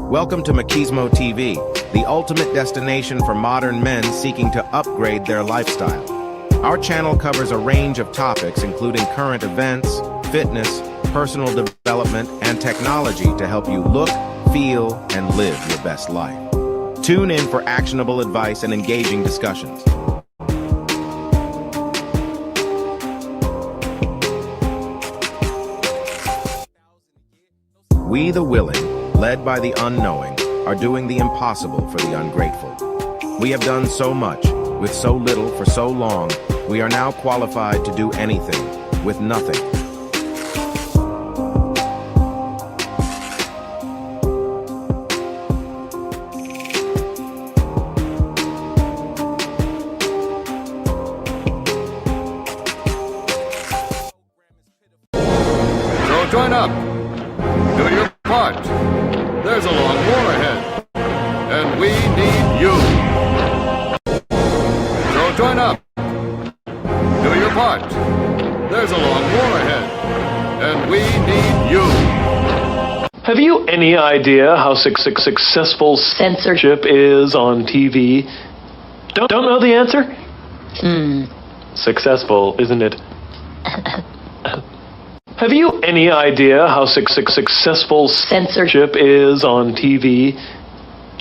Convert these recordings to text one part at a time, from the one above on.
Welcome to Machismo TV, the ultimate destination for modern men seeking to upgrade their lifestyle. Our channel covers a range of topics including current events, fitness, personal development, and technology to help you look, feel, and live your best life. Tune in for actionable advice and engaging discussions. We the willing, led by the unknowing, are doing the impossible for the ungrateful. We have done so much, with so little for so long, we are now qualified to do anything, with nothing. So join up. Do your part. There's a long war ahead, and we need you. So join up. Do your part. There's a long war ahead, and we need you. Have you any idea how successful censorship is on TV? Don't know the answer? Successful, isn't it? Have you any idea how successful censorship is on TV?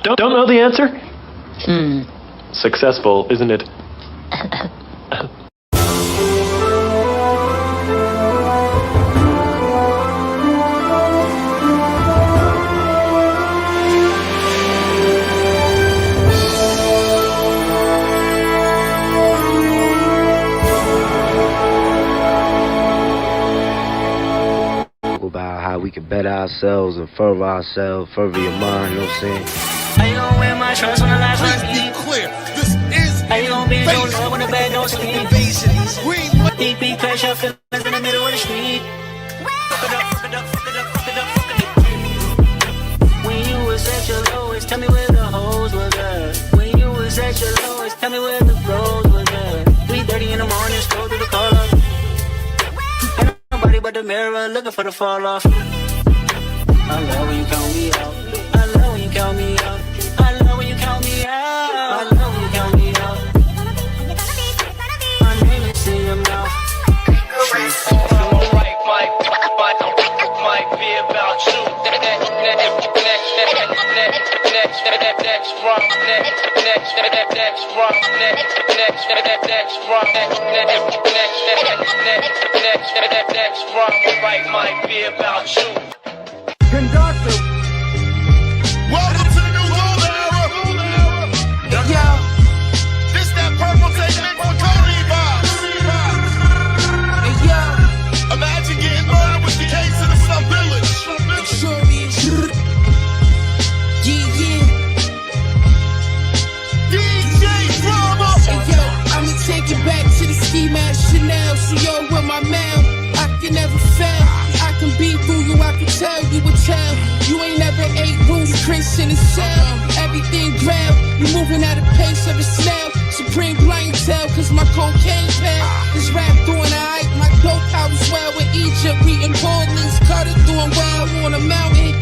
Don't know the answer? Successful, isn't it? About how we can better ourselves and further ourselves, further your mind, you know what I'm saying? I don't wear my trust on the last one. Let's be clear, this is I don't be in your love when the bad don't sleep. invasion. Deep pressure, feelings in the middle of the street. Fuck it up, fuck it up, fuck it up, fuck it up, fuck it up. When you was at your lowest, tell me where the hoes was at. When you was at your lowest, tell me where the bros was at. 3:30 in the morning, scroll through the colors. Nobody but the mirror looking for the fall off. I love when you count me out. I love when you count me out. I love when you count me out. I love when you count me out. My name is in your mouth. Alright, might be about you. Next run might be about you. Conductor. Welcome to the new golden era. Yo. This that purple technique for Cody vibes. Hey yo. Imagine getting murdered with the case in the Sub Village. It sure is. Yeah. DJ Drama. Hey yo, I'ma take it back to the ski mask Chanel. So yo, with my mail, I can never fail. I can be through you, I can tell you would tell. You ain't never ate Bruce Chris in a cell. Everything grabbed, you moving at a pace of a snail. Supreme clientele, cause my cocaine pal is rap doing alright. My dope house well with Egypt, reading Portland's Cutter doing well on a mountain.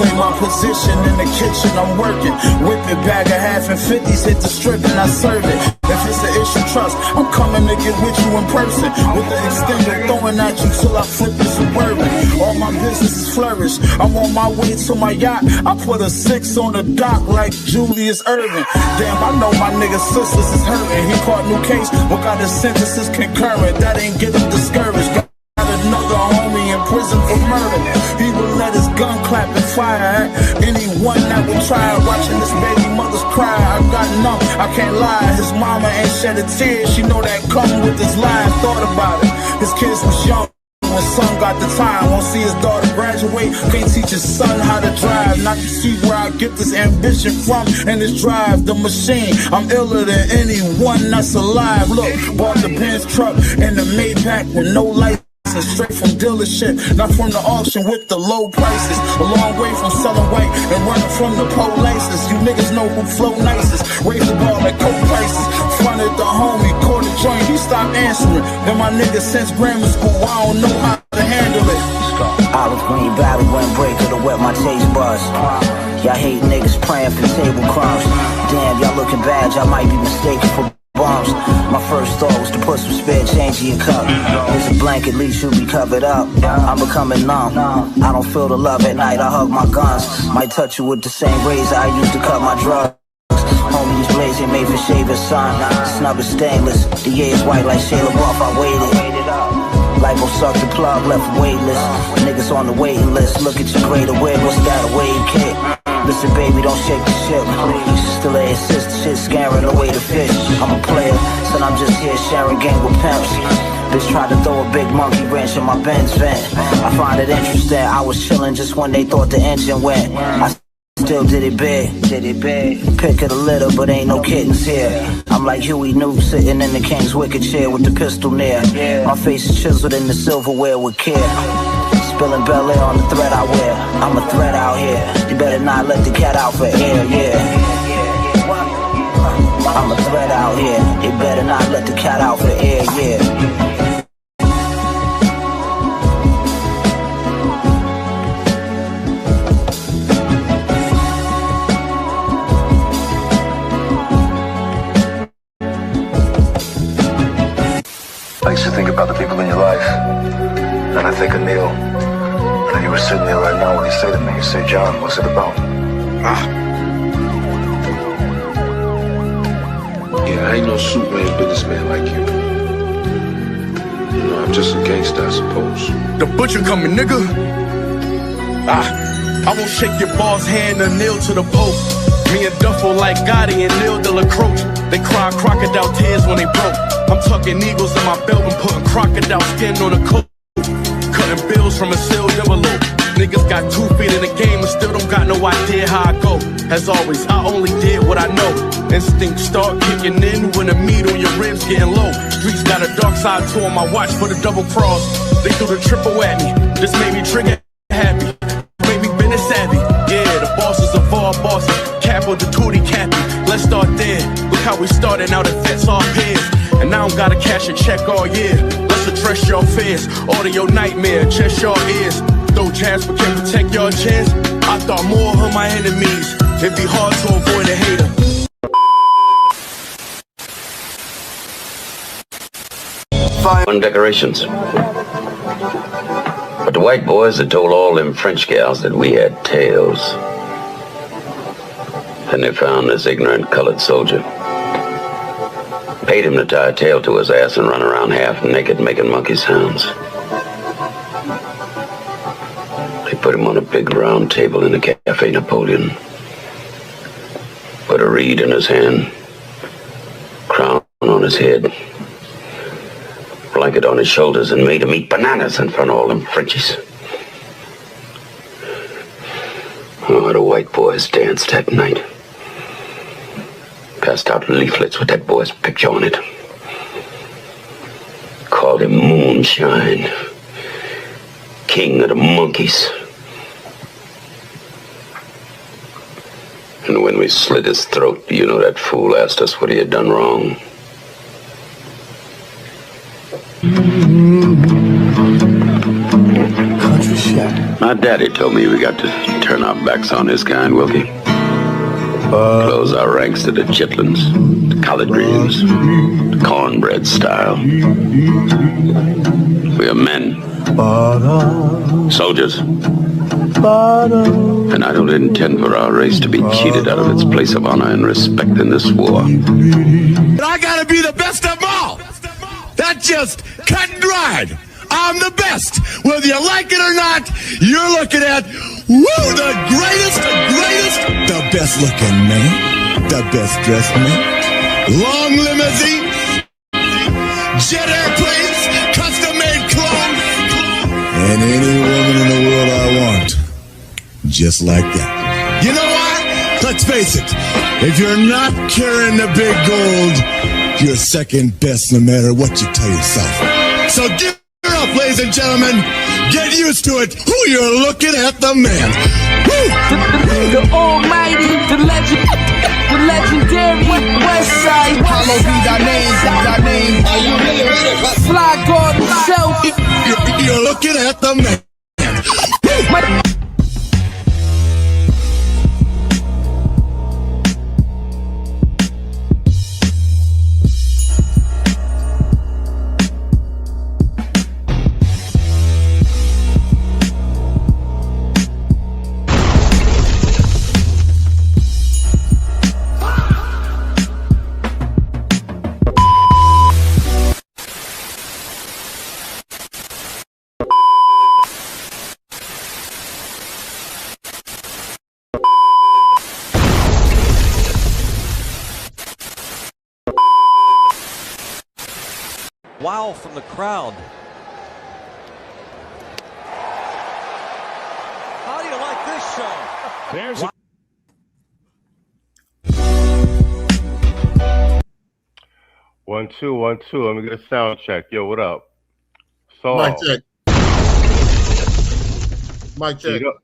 Play my position in the kitchen, I'm working. Whip it, bag of half and 50s, hit the strip and I serve it. If it's an issue, trust, I'm coming to get with you in person. With the extender, throwing at you till I flip the Suburban. All my businesses flourish, I'm on my way to my yacht. I put a 6 on the dock like Julius Irving. Damn, I know my nigga's sisters is hurting. He caught new case, but got his sentences concurrent. That ain't get him discouraged. Another homie in prison for murder. He will let his gun clap and fire at anyone that will try. Watching this baby mother's cry, I got numb, I can't lie. His mama ain't shed a tear. She know that come with his line. Thought about it, his kids was young when son got the time. Won't see his daughter graduate, can't teach his son how to drive. Not to see where I get this ambition from and this drive, the machine. I'm iller than anyone that's alive. Look, bought the Benz truck and the Maybach with no lights straight from dealership, not from the auction with the low prices. A long way from selling white and running from the pole laces. You niggas know who flow nicest. Raise the bar like coke prices. Fronted the homie, caught a joint, he stopped answering. Then my nigga since grammar school, I don't know how to handle it. Olive green battle windbreaker to wet my taste buds. Y'all hate niggas praying for table crumbs. Damn, y'all looking bad, y'all might be mistaken for bombs. My first thought was to put some spare change in your cup. Here's a blanket, at least you'll be covered up. I'm becoming numb. I don't feel the love at night, I hug my guns. Might touch you with the same razor I used to cut my drugs. Homie, these blades ain't made for shaving, son. Snub is stainless. The air is white like Shayla Buff, I waited. Lipo sucked the plug, left weightless. Niggas on the waiting list. Look at your greater wig, what's that, a wave kick? Listen, baby, don't shake the shit, please. Still a assist, shit scaring away the fish. I'm a player, son, I'm just here sharing game with pimps. Bitch tried to throw a big monkey wrench in my Benz vent. I find it interesting, I was chilling just when they thought the engine went. I still did it big. Pick of the litter, but ain't no kittens here. I'm like Huey Newt sitting in the king's wicked chair with the pistol near. My face is chiseled in the silverware with care. Spilling Bel Air on the thread I wear. I'm a threat out here. You better not let the cat out for air, yeah. I'm a threat out here. You better not let the cat out for air, yeah. I used to think about the people in your life. Then I think of Neil. And then you were sitting there right now when you say to me, you say, John, what's it about? Yeah, I ain't no Superman businessman like you. You know, I'm just a gangster, I suppose. The butcher coming, nigga. I won't shake your boss hand or kneel to the Pope. Me and Duffel like Gotti and Neil de la Croce. They cry crocodile tears when they broke. I'm tucking eagles in my belt and putting crocodile skin on a coat. Cutting bills from a sealed envelope. Niggas got 2 feet in the game and still don't got no idea how I go. As always, I only did what I know. Instinct start kicking in when the meat on your ribs getting low. Streets got a dark side to 'em, I watch for the double cross. They threw the triple at me, this made me trigger happy. Made me business savvy, yeah, the bosses of all bosses. Capo the tootie cappy, let's start there. Look how we started, now the vets all pairs. And I don't gotta cash a check all year. Let's address your fears, order your nightmare, chest your ears. Though Jasper can protect your chins, I thought more of my enemies. It'd be hard to avoid a hater. On decorations. But the white boys had told all them French gals that we had tails. Then they found this ignorant colored soldier. Paid him to tie a tail to his ass and run around half naked making monkey sounds. They put him on a big round table in the Cafe Napoleon. Put a reed in his hand, crown on his head, blanket on his shoulders, and made him eat bananas in front of all them Frenchies. Oh, the white boys danced that night. Passed out leaflets with that boy's picture on it. Called him Moonshine, King of the Monkeys. And when we slit his throat, you know that fool asked us what he had done wrong. Country shit. My daddy told me we got to turn our backs on this kind, Wilkie. Close our ranks to the chitlins, the collard greens, the cornbread style. We are men, soldiers, and I don't intend for our race to be cheated out of its place of honor and respect in this war. But I gotta be the best of them all. That's just cut and dried. I'm the best. Whether you like it or not, you're looking at, the greatest, the best looking man, the best dressed man, long limousine, jet airplanes, custom made clothes, and any woman in the world I want, just like that. You know what? Let's face it, if you're not carrying the big gold, you're second best no matter what you tell yourself. So give her Now, ladies and gentlemen, get used to it. Who you're looking at, the man. The almighty, the legendary West Side. Hollow be thy name. Are you really ready? Fly God himself. You're looking at the man. Wow from the crowd. How do you like this show? There's One, two. Let me get a sound check. Yo, what up? So, Mic check. Mic check. Tito.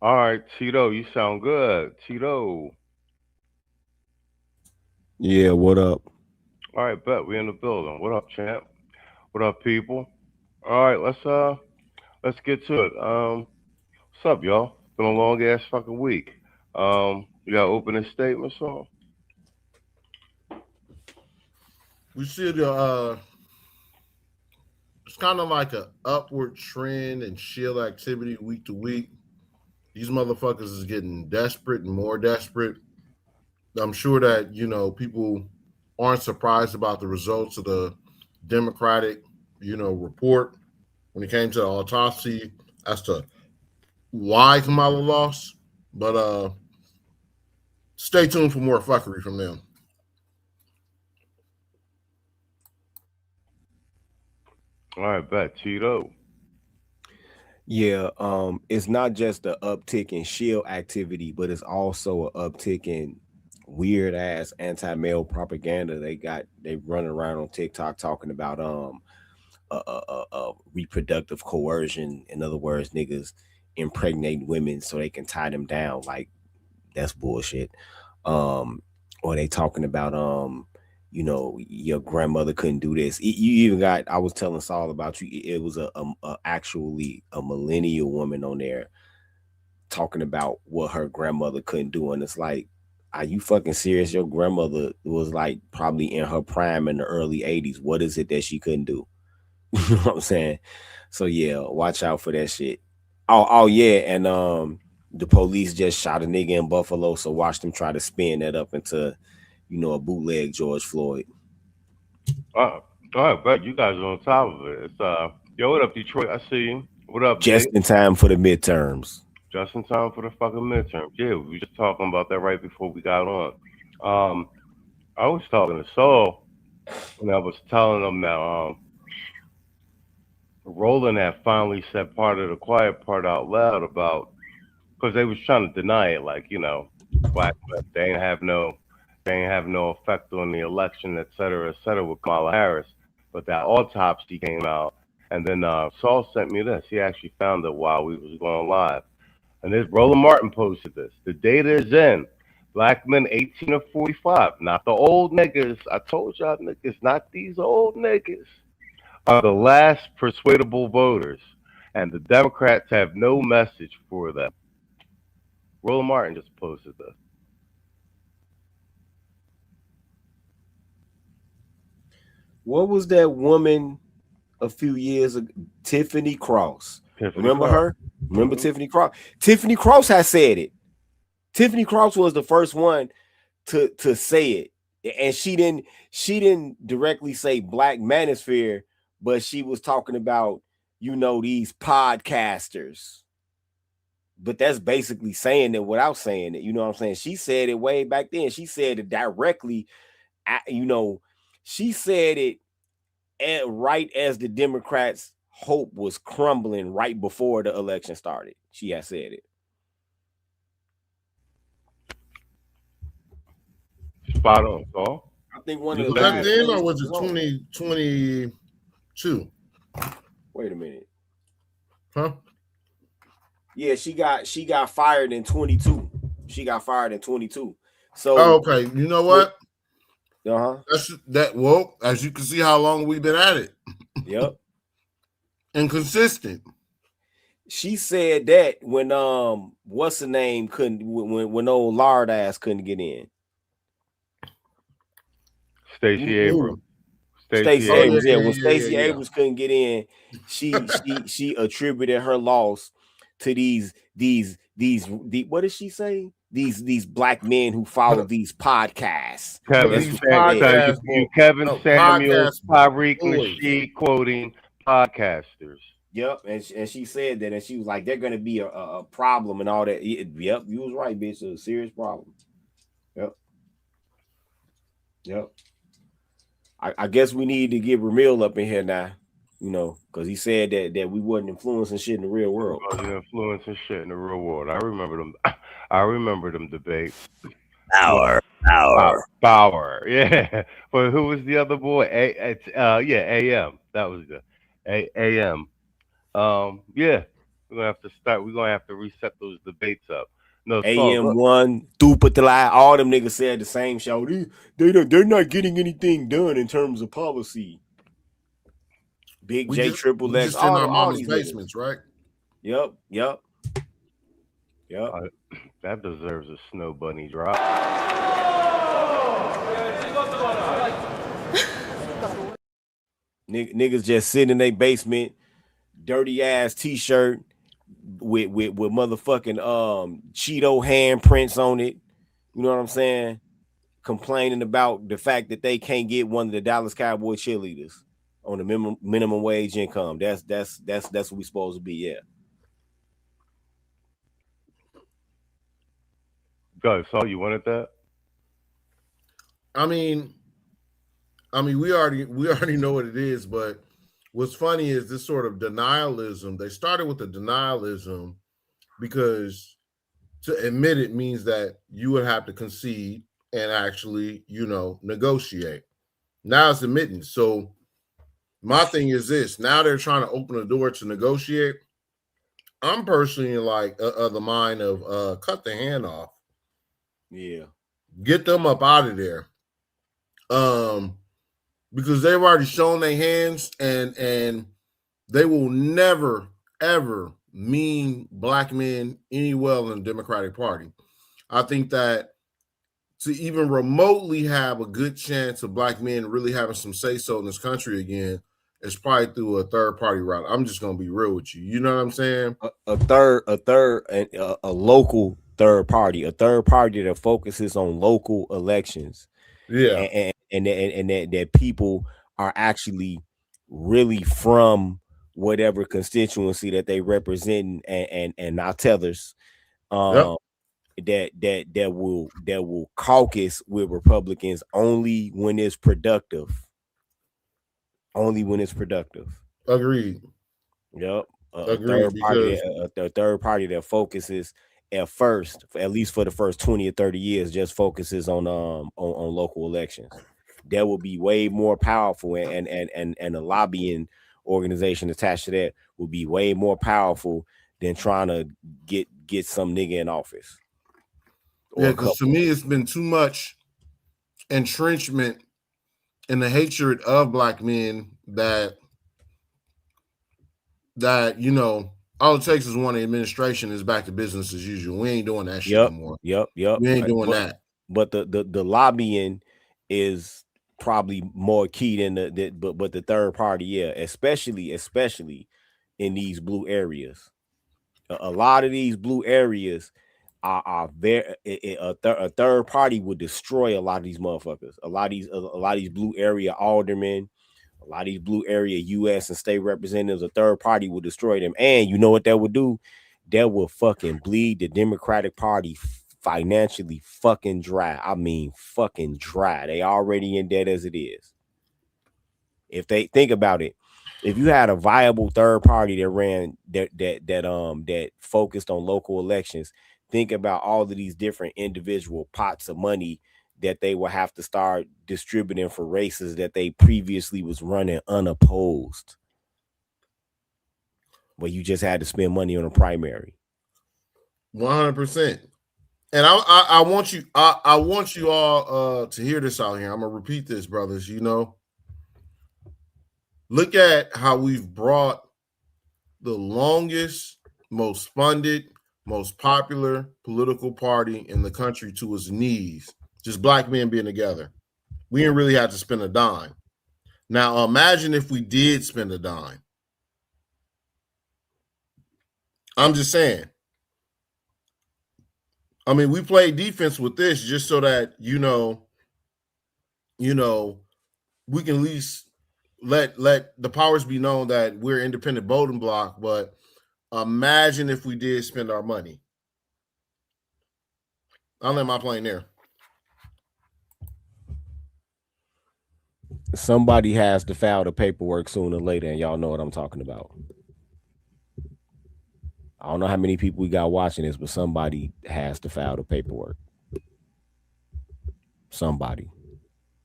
All right, Tito, you sound good. Tito. Yeah, what up? All right, bet we in the building. What up, champ? What up, people? All right, let's get to it. What's up, y'all? It's been a long ass fucking week. You got opening statements on? We see it's kind of like a upward trend in shield activity week to week. These motherfuckers is getting desperate and more desperate. I'm sure that, people aren't surprised about the results of the Democratic, report when it came to the autopsy as to why Kamala lost. But stay tuned for more fuckery from them. All right, bet. Tito. Yeah, it's not just the uptick in shield activity, but it's also an uptick in weird ass anti-male propaganda. They run around on TikTok talking about reproductive coercion. In other words, niggas impregnate women so they can tie them down. Like, that's bullshit. Or they talking about your grandmother couldn't do this. You even got, I was telling Saul about you, it was actually a millennial woman on there talking about what her grandmother couldn't do. And it's like, are you fucking serious? Your grandmother was like probably in her prime in the early 80s. What is it that she couldn't do? You know what I'm saying? So yeah, watch out for that shit. Oh yeah, and the police just shot a nigga in Buffalo, so watch them try to spin that up into a bootleg George Floyd. All right, bet you guys are on top of it. It's yo, what up, Detroit? I see you. What up, Just Jake? in time for the midterms. Just in time for the fucking midterm. Yeah, we were just talking about that right before we got on. I was talking to Saul, and I was telling him that Roland had finally said part of the quiet part out loud about, because they was trying to deny it, like, black men, they ain't have no effect on the election, et cetera, with Kamala Harris. But that autopsy came out, and then Saul sent me this. He actually found it while we was going live. And this Roland Martin posted this. The data is in. Black men 18 to 45, not the old niggas. I told y'all niggas, not these old niggas, are the last persuadable voters. And the Democrats have no message for them. Roland Martin just posted this. What was that woman a few years ago? Tiffany Cross. Remember her? Remember Tiffany Cross? Tiffany Cross has said it. Tiffany Cross was the first one to say it. And she didn't directly say Black Manosphere, but she was talking about, these podcasters. But that's basically saying it without saying it. You know what I'm saying? She said it way back then. She said it directly. She said it right as the Democrats' hope was crumbling right before the election started. She had said it. Spot on, Saul. I think one of Was the that then or was it 2022? Wait a minute. Huh? Yeah, she got fired in 22. She got fired in 22. So okay, you know what? That's well, as you can see how long we've been at it. Yep. Inconsistent. She said that when what's the name couldn't when old lard ass couldn't get in. Stacey Abrams. Stacey Abrams, when Stacey Abrams couldn't get in, she attributed her loss to these what did she say? These black men who follow these podcasts. Kevin Samuels, Tyreek Nasheed quoting podcasters. Yep, and she said that, and she was like, "They're going to be a problem and all that." Yep, you was right, bitch. It's a serious problem. Yep. I guess we need to get Ramil up in here now, because he said that we wasn't influencing shit in the real world. Influencing shit in the real world. I remember them debates. Bauer. Yeah. But who was the other boy? AM. That was the AM. Yeah. We're gonna have to reset those debates up. No, AM1, Dupatala, all them niggas said the same show. They're not getting anything done in terms of policy. Big J, Triple X, all in our mama's basements, right? Yep. That deserves a Snow Bunny drop. Niggas just sitting in their basement, dirty ass t-shirt with motherfucking Cheeto handprints on it. You know what I'm saying? Complaining about the fact that they can't get one of the Dallas Cowboy cheerleaders on the minimum wage income. That's what we supposed to be. Yeah. Go, so you wanted that? I mean, we already know what it is, but what's funny is this sort of denialism. They started with the denialism because to admit it means that you would have to concede and actually, negotiate. Now it's admitting. So my thing is this: now they're trying to open the door to negotiate. I'm personally like of the mind of cut the hand off. Yeah, get them up out of there. Because they've already shown their hands, and they will never ever mean black men any well in the Democratic Party. I think that to even remotely have a good chance of black men really having some say-so in this country again is probably through a third-party route. I'm just gonna be real with you. You know what I'm saying? A local third party that focuses on local elections. Yeah, and that people are actually really from whatever constituency that they represent and not tethers. That will caucus with Republicans only when it's productive. Agreed. Yep. Agreed. A third party that focuses at least for the first 20 or 30 years, just focuses on local elections. That will be way more powerful, and a lobbying organization attached to that will be way more powerful than trying to get some nigga in office. Yeah, because to me, it's been too much entrenchment in the hatred of black men that all it takes is one administration is back to business as usual. We ain't doing that shit anymore. Yep. We ain't doing that. But the lobbying is probably more key than but the third party, yeah, especially in these blue areas. A lot of these blue areas are very a third party would destroy a lot of these motherfuckers. A lot of these blue area aldermen, a lot of these blue area U.S. and state representatives, a third party will destroy them. And you know what that would do? That will fucking bleed the Democratic Party financially fucking dry. I mean, fucking dry. They already in debt as it is. If they think about it, if you had a viable third party that ran that focused on local elections, think about all of these different individual pots of money that they will have to start distributing for races that they previously was running unopposed. where you just had to spend money on a primary. 100%. And I want you I want you all to hear this out here. I'm gonna repeat this, brothers. You know, look at how we've brought the longest, most funded, most popular political party in the country to its knees. Just black men being together. We didn't really have to spend a dime. Now imagine if we did spend a dime. I'm just saying. I mean, we play defense with this just so that you know, we can at least let the powers be known that we're independent voting block. But imagine if we did spend our money. I'll let my plane there. Somebody has to file the paperwork sooner or later, and y'all know what I'm talking about. I don't know how many people we got watching this, but somebody has to file the paperwork. Somebody.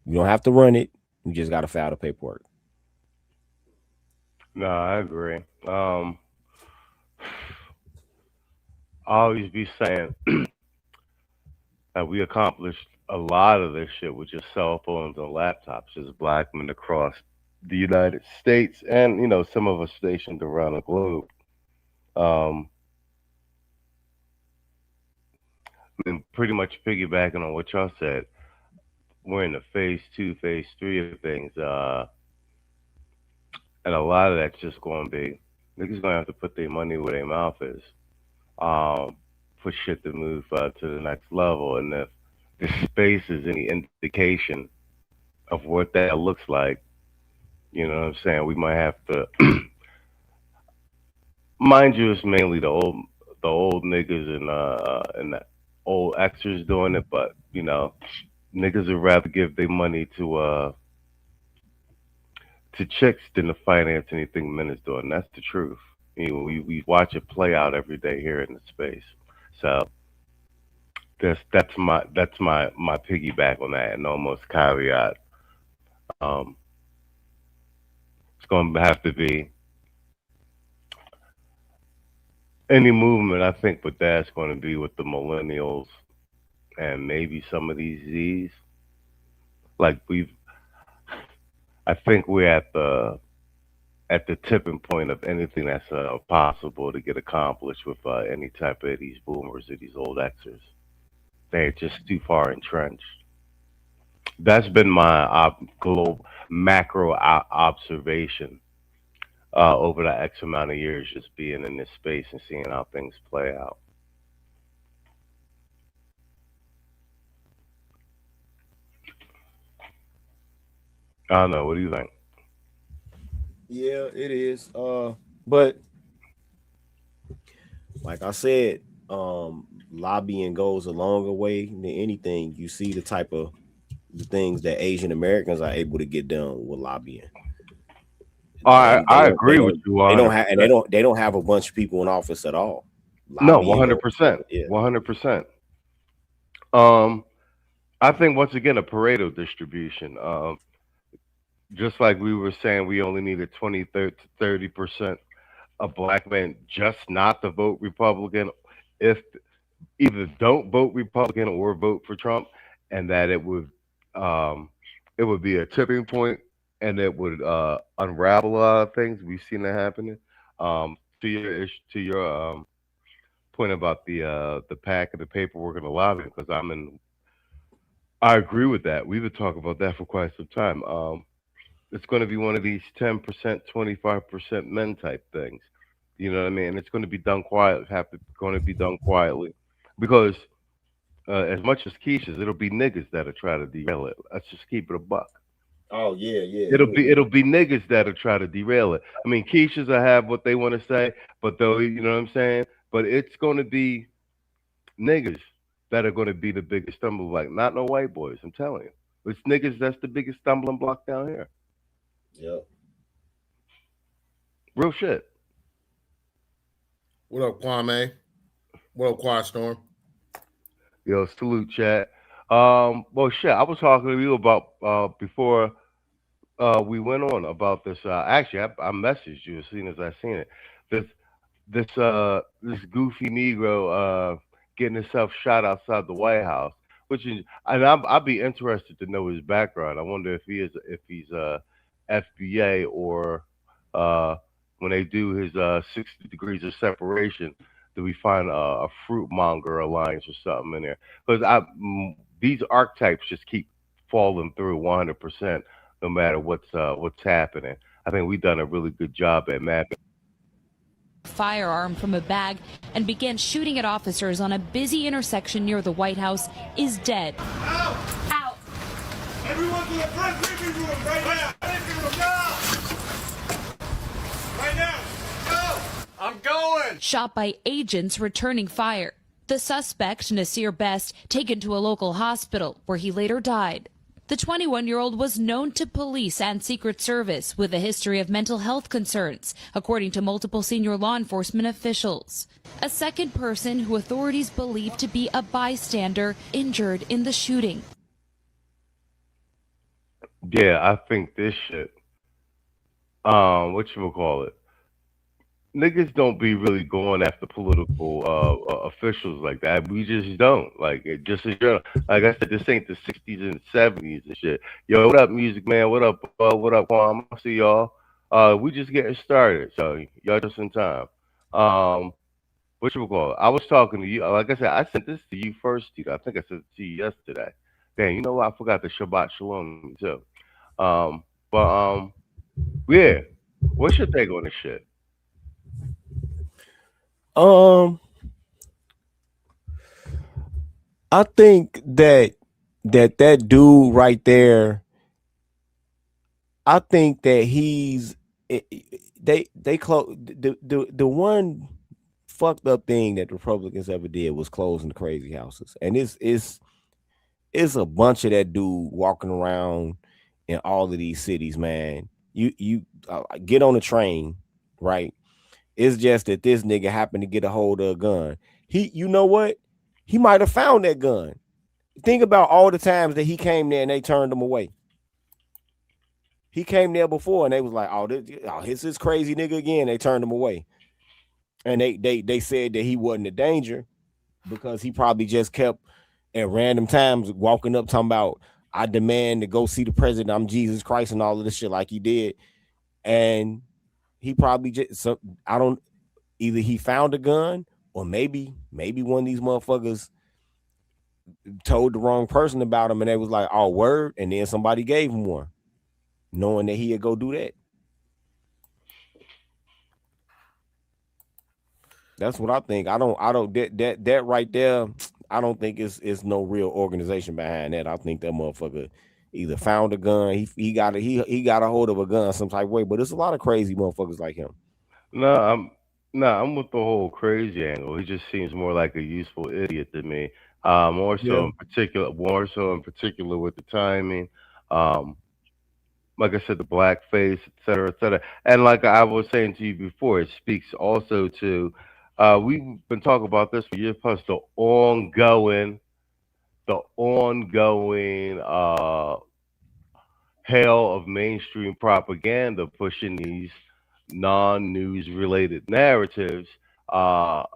You don't have to run it. You just got to file the paperwork. No, I agree. I always be saying that we accomplished a lot of this shit with just cell phones and laptops as black men across the United States and, you know, some of us stationed around the globe. And pretty much piggybacking on what y'all said, we're in the phase 2, phase 3 of things. And a lot of that's just going to be, niggas going to have to put their money where their mouth is for shit to move to the next level. And if the space is any indication of what that looks like, you know what I'm saying, we might have to, mind you, it's mainly the old niggas and the old extras doing it, but, you know, niggas would rather give their money to chicks than to finance anything men is doing. That's the truth. You know, we watch it play out every day here in the space. So that's my piggyback on that, and almost caveat. It's going to have to be any movement. I think, but that's going to be with the millennials and maybe some of these Z's. Like I think we're at the tipping point of anything that's possible to get accomplished with any type of these boomers or these old Xers. They're just too far entrenched. That's been my global macro observation over the X amount of years, just being in this space and seeing how things play out. I don't know. What do you think? Yeah, it is. But like I said, lobbying goes a longer way than anything. You see the type of the things that Asian Americans are able to get done with lobbying. I agree with you. They don't have a bunch of people in office at all. No, 100%. Yeah, 100%. I think once again a Pareto distribution. Just like we were saying, we only needed 20 to 30% of black men just not to vote Republican, if either don't vote Republican or vote for Trump, and that it would be a tipping point, and it would unravel a lot of things. We've seen that happening. To your point about the pack and the paperwork and the lobbying, because I agree with that. We've been talking about that for quite some time. It's going to be one of these 10%, 25% men type things. You know what I mean? And it's going to be done quietly. Going to be done quietly, because as much as Keisha's, it'll be niggas that'll try to derail it. Let's just keep it a buck. Oh yeah. It'll be niggas that'll try to derail it. I mean, Keisha's will have what they want to say, but though, you know what I'm saying? But it's going to be niggas that are going to be the biggest stumbling block, not no white boys. I'm telling you, it's niggas that's the biggest stumbling block down here. Yep. Real shit. What up, Kwame? What up, Quiet Storm? Yo, salute, chat. Well, shit, I was talking to you about before we went on about this. Actually, I messaged you as soon as I seen it. this goofy Negro getting himself shot outside the White House, which is, and I'd be interested to know his background. I wonder if he's FBA or when they do his 60 degrees of separation, do we find a fruit monger alliance or something in there? Because these archetypes just keep falling through 100%, no matter what's happening. I think we've done a really good job at mapping. Firearm from a bag and began shooting at officers on a busy intersection near the White House is dead. Out! Everyone to the front living room right now! Right now! Go! I'm going! Shot by agents returning fire. The suspect, Nasir Best, taken to a local hospital where he later died. The 21-year-old was known to police and Secret Service with a history of mental health concerns, according to multiple senior law enforcement officials. A second person who authorities believe to be a bystander injured in the shooting. Yeah, I think this shit. Whatchamacallit? Niggas don't be really going after political officials like that. We just don't. Like, it just is general. Like I said, this ain't the 60s and 70s and shit. Yo, what up, Music Man? What up, Kwame? I see y'all. We just getting started, so y'all just in time. Whatchamacallit? I was talking to you. Like I said, I sent this to you first, dude. I think I sent it to you yesterday. Damn, you know what? I forgot the Shabbat Shalom, too. Yeah. What's your take on this shit? I think that dude right there, I think that they close the one fucked up thing that the Republicans ever did was closing the crazy houses. And it's a bunch of that dude walking around in all of these cities, man. You get on a train, right? It's just that this nigga happened to get a hold of a gun. You know what? He might have found that gun. Think about all the times that he came there and they turned him away. He came there before and they was like, oh, this is crazy nigga again. They turned him away. And they said that he wasn't a danger because he probably just kept at random times walking up talking about, I demand to go see the president. I'm Jesus Christ and all of this shit like he did. And he probably just, either he found a gun or maybe one of these motherfuckers told the wrong person about him and they was like, oh, word. And then somebody gave him one knowing that he'd go do that. That's what I think. I don't that right there. I don't think it's no real organization behind that. I think that motherfucker either found a gun, he got a hold of a gun some type of way, but it's a lot of crazy motherfuckers like him. I'm with the whole crazy angle. He just seems more like a useful idiot to me. More so in particular with the timing. Like I said, the blackface, et cetera. And like I was saying to you before, it speaks also to we've been talking about this for years plus the ongoing hail of mainstream propaganda pushing these non-news related narratives, like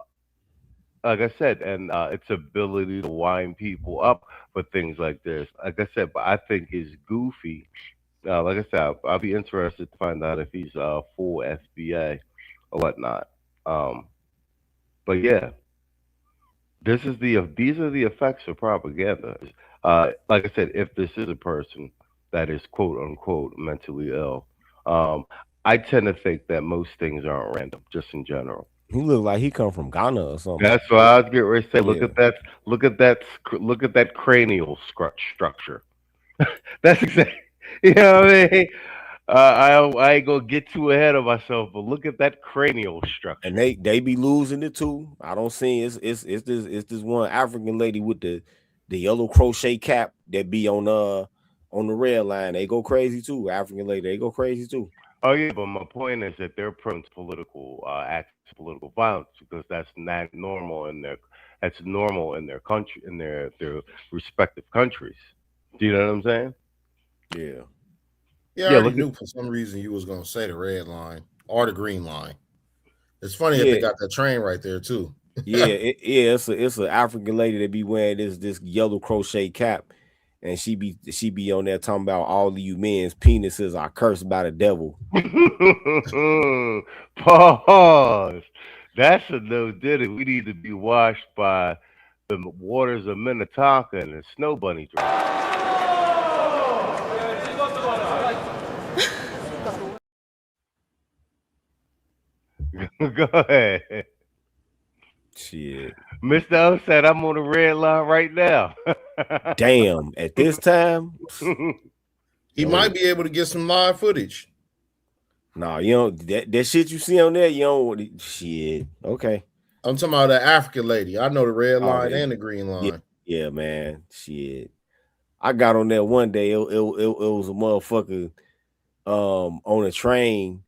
I said, and its ability to wind people up for things like this, like I said, but I think is goofy. Like I said, I'll be interested to find out if he's full FBA or whatnot. But yeah, these are the effects of propaganda. Like I said, if this is a person that is quote unquote mentally ill, I tend to think that most things aren't random, just in general. He look like he come from Ghana or something. That's what I was getting ready to say. Look at that cranial structure. That's exactly. You know what I mean? I ain't gonna get too ahead of myself, but look at that cranial structure. And they be losing it too. I don't see it's this one African lady with the yellow crochet cap that be on the red line. They go crazy too. African lady, they go crazy too. Oh yeah, but my point is that they're prone to political acts, political violence, because that's not normal in their country, in their respective countries. Do you know what I'm saying? Yeah. Yeah, I already knew for some reason you was gonna say the red line or the green line. It's funny that Yeah. they got that train right there too. It's an African lady that be wearing this yellow crochet cap, and she be on there talking about all of you men's penises are cursed by the devil. Pause. That's a no did it. We need to be washed by the waters of Minnetonka and the Snow Bunny drink. Go ahead. Shit. Mr. O said I'm on the red line right now. Damn, at this time. He might be able to get some live footage. No, you don't that shit you see on there, you don't shit. Okay. I'm talking about that African lady. I know the red line yeah. and the green line. Yeah, man. Shit. I got on there one day. It was a motherfucker on a train,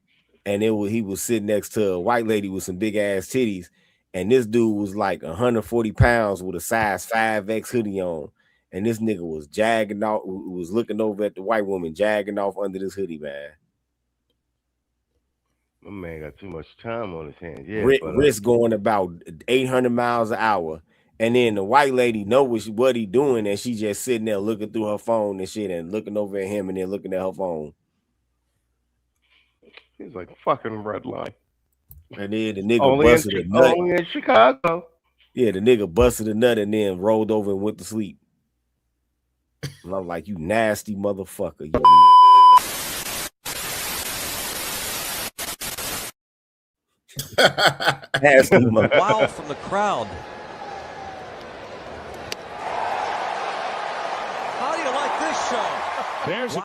and he was sitting next to a white lady with some big ass titties, and this dude was like 140 pounds with a size 5X hoodie on, and this nigga was jagging off, was looking over at the white woman, jagging off under this hoodie, man. My man got too much time on his hands. Yeah, wrist going about 800 miles an hour, and then the white lady know what he doing, and she just sitting there looking through her phone and shit, and looking over at him, and then looking at her phone. He's like fucking red line. And then the nigga busted a nut. Only in Chicago. Yeah, the nigga busted a nut and then rolled over and went to sleep. And I'm like, you nasty motherfucker. You nasty motherfucker. Wow from the crowd. How do you like this show? There's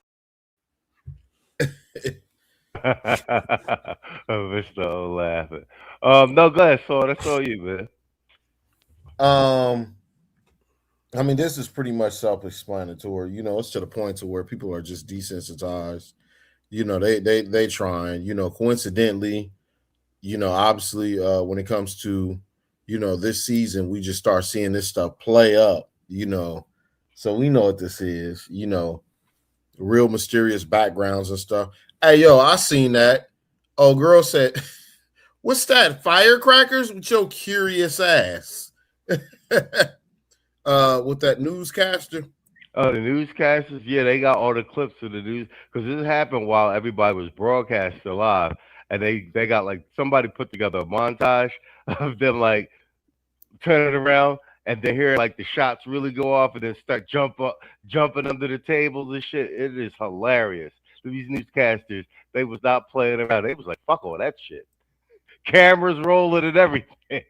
Mr. O laughing. No, go ahead, Saw. That's all you, man. I mean, this is pretty much self-explanatory. You know, it's to the point to where people are just desensitized. You know, they trying. You know, coincidentally, you know, obviously, when it comes to, you know, this season, we just start seeing this stuff play up. You know, so we know what this is. You know, real mysterious backgrounds and stuff. Hey, yo, I seen that. Oh, girl said, "What's that? Firecrackers with your curious ass." With that newscaster. Oh, the newscasters, yeah, they got all the clips of the news because this happened while everybody was broadcasting live, and they got like somebody put together a montage of them like turning around and they hear like the shots really go off and then start jumping under the tables and shit. It is hilarious. These newscasters, they was not playing around. They was like, fuck all that shit. Cameras rolling and everything.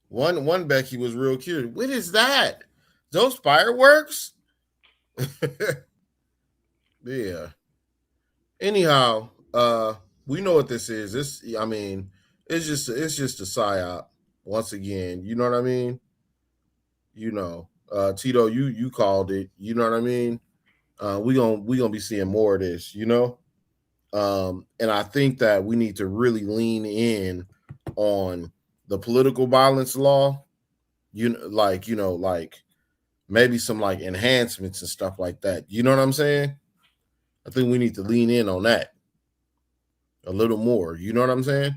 One Becky was real curious. What is that? Those fireworks? Yeah. Anyhow, we know what this is. This, I mean, it's just a psyop once again. You know what I mean? You know, Tito, you called it. You know what I mean? We gonna be seeing more of this. You know, and I think that we need to really lean in on the political violence law, like maybe some like enhancements and stuff like that. You know what I'm saying? I think we need to lean in on that a little more. You know what I'm saying?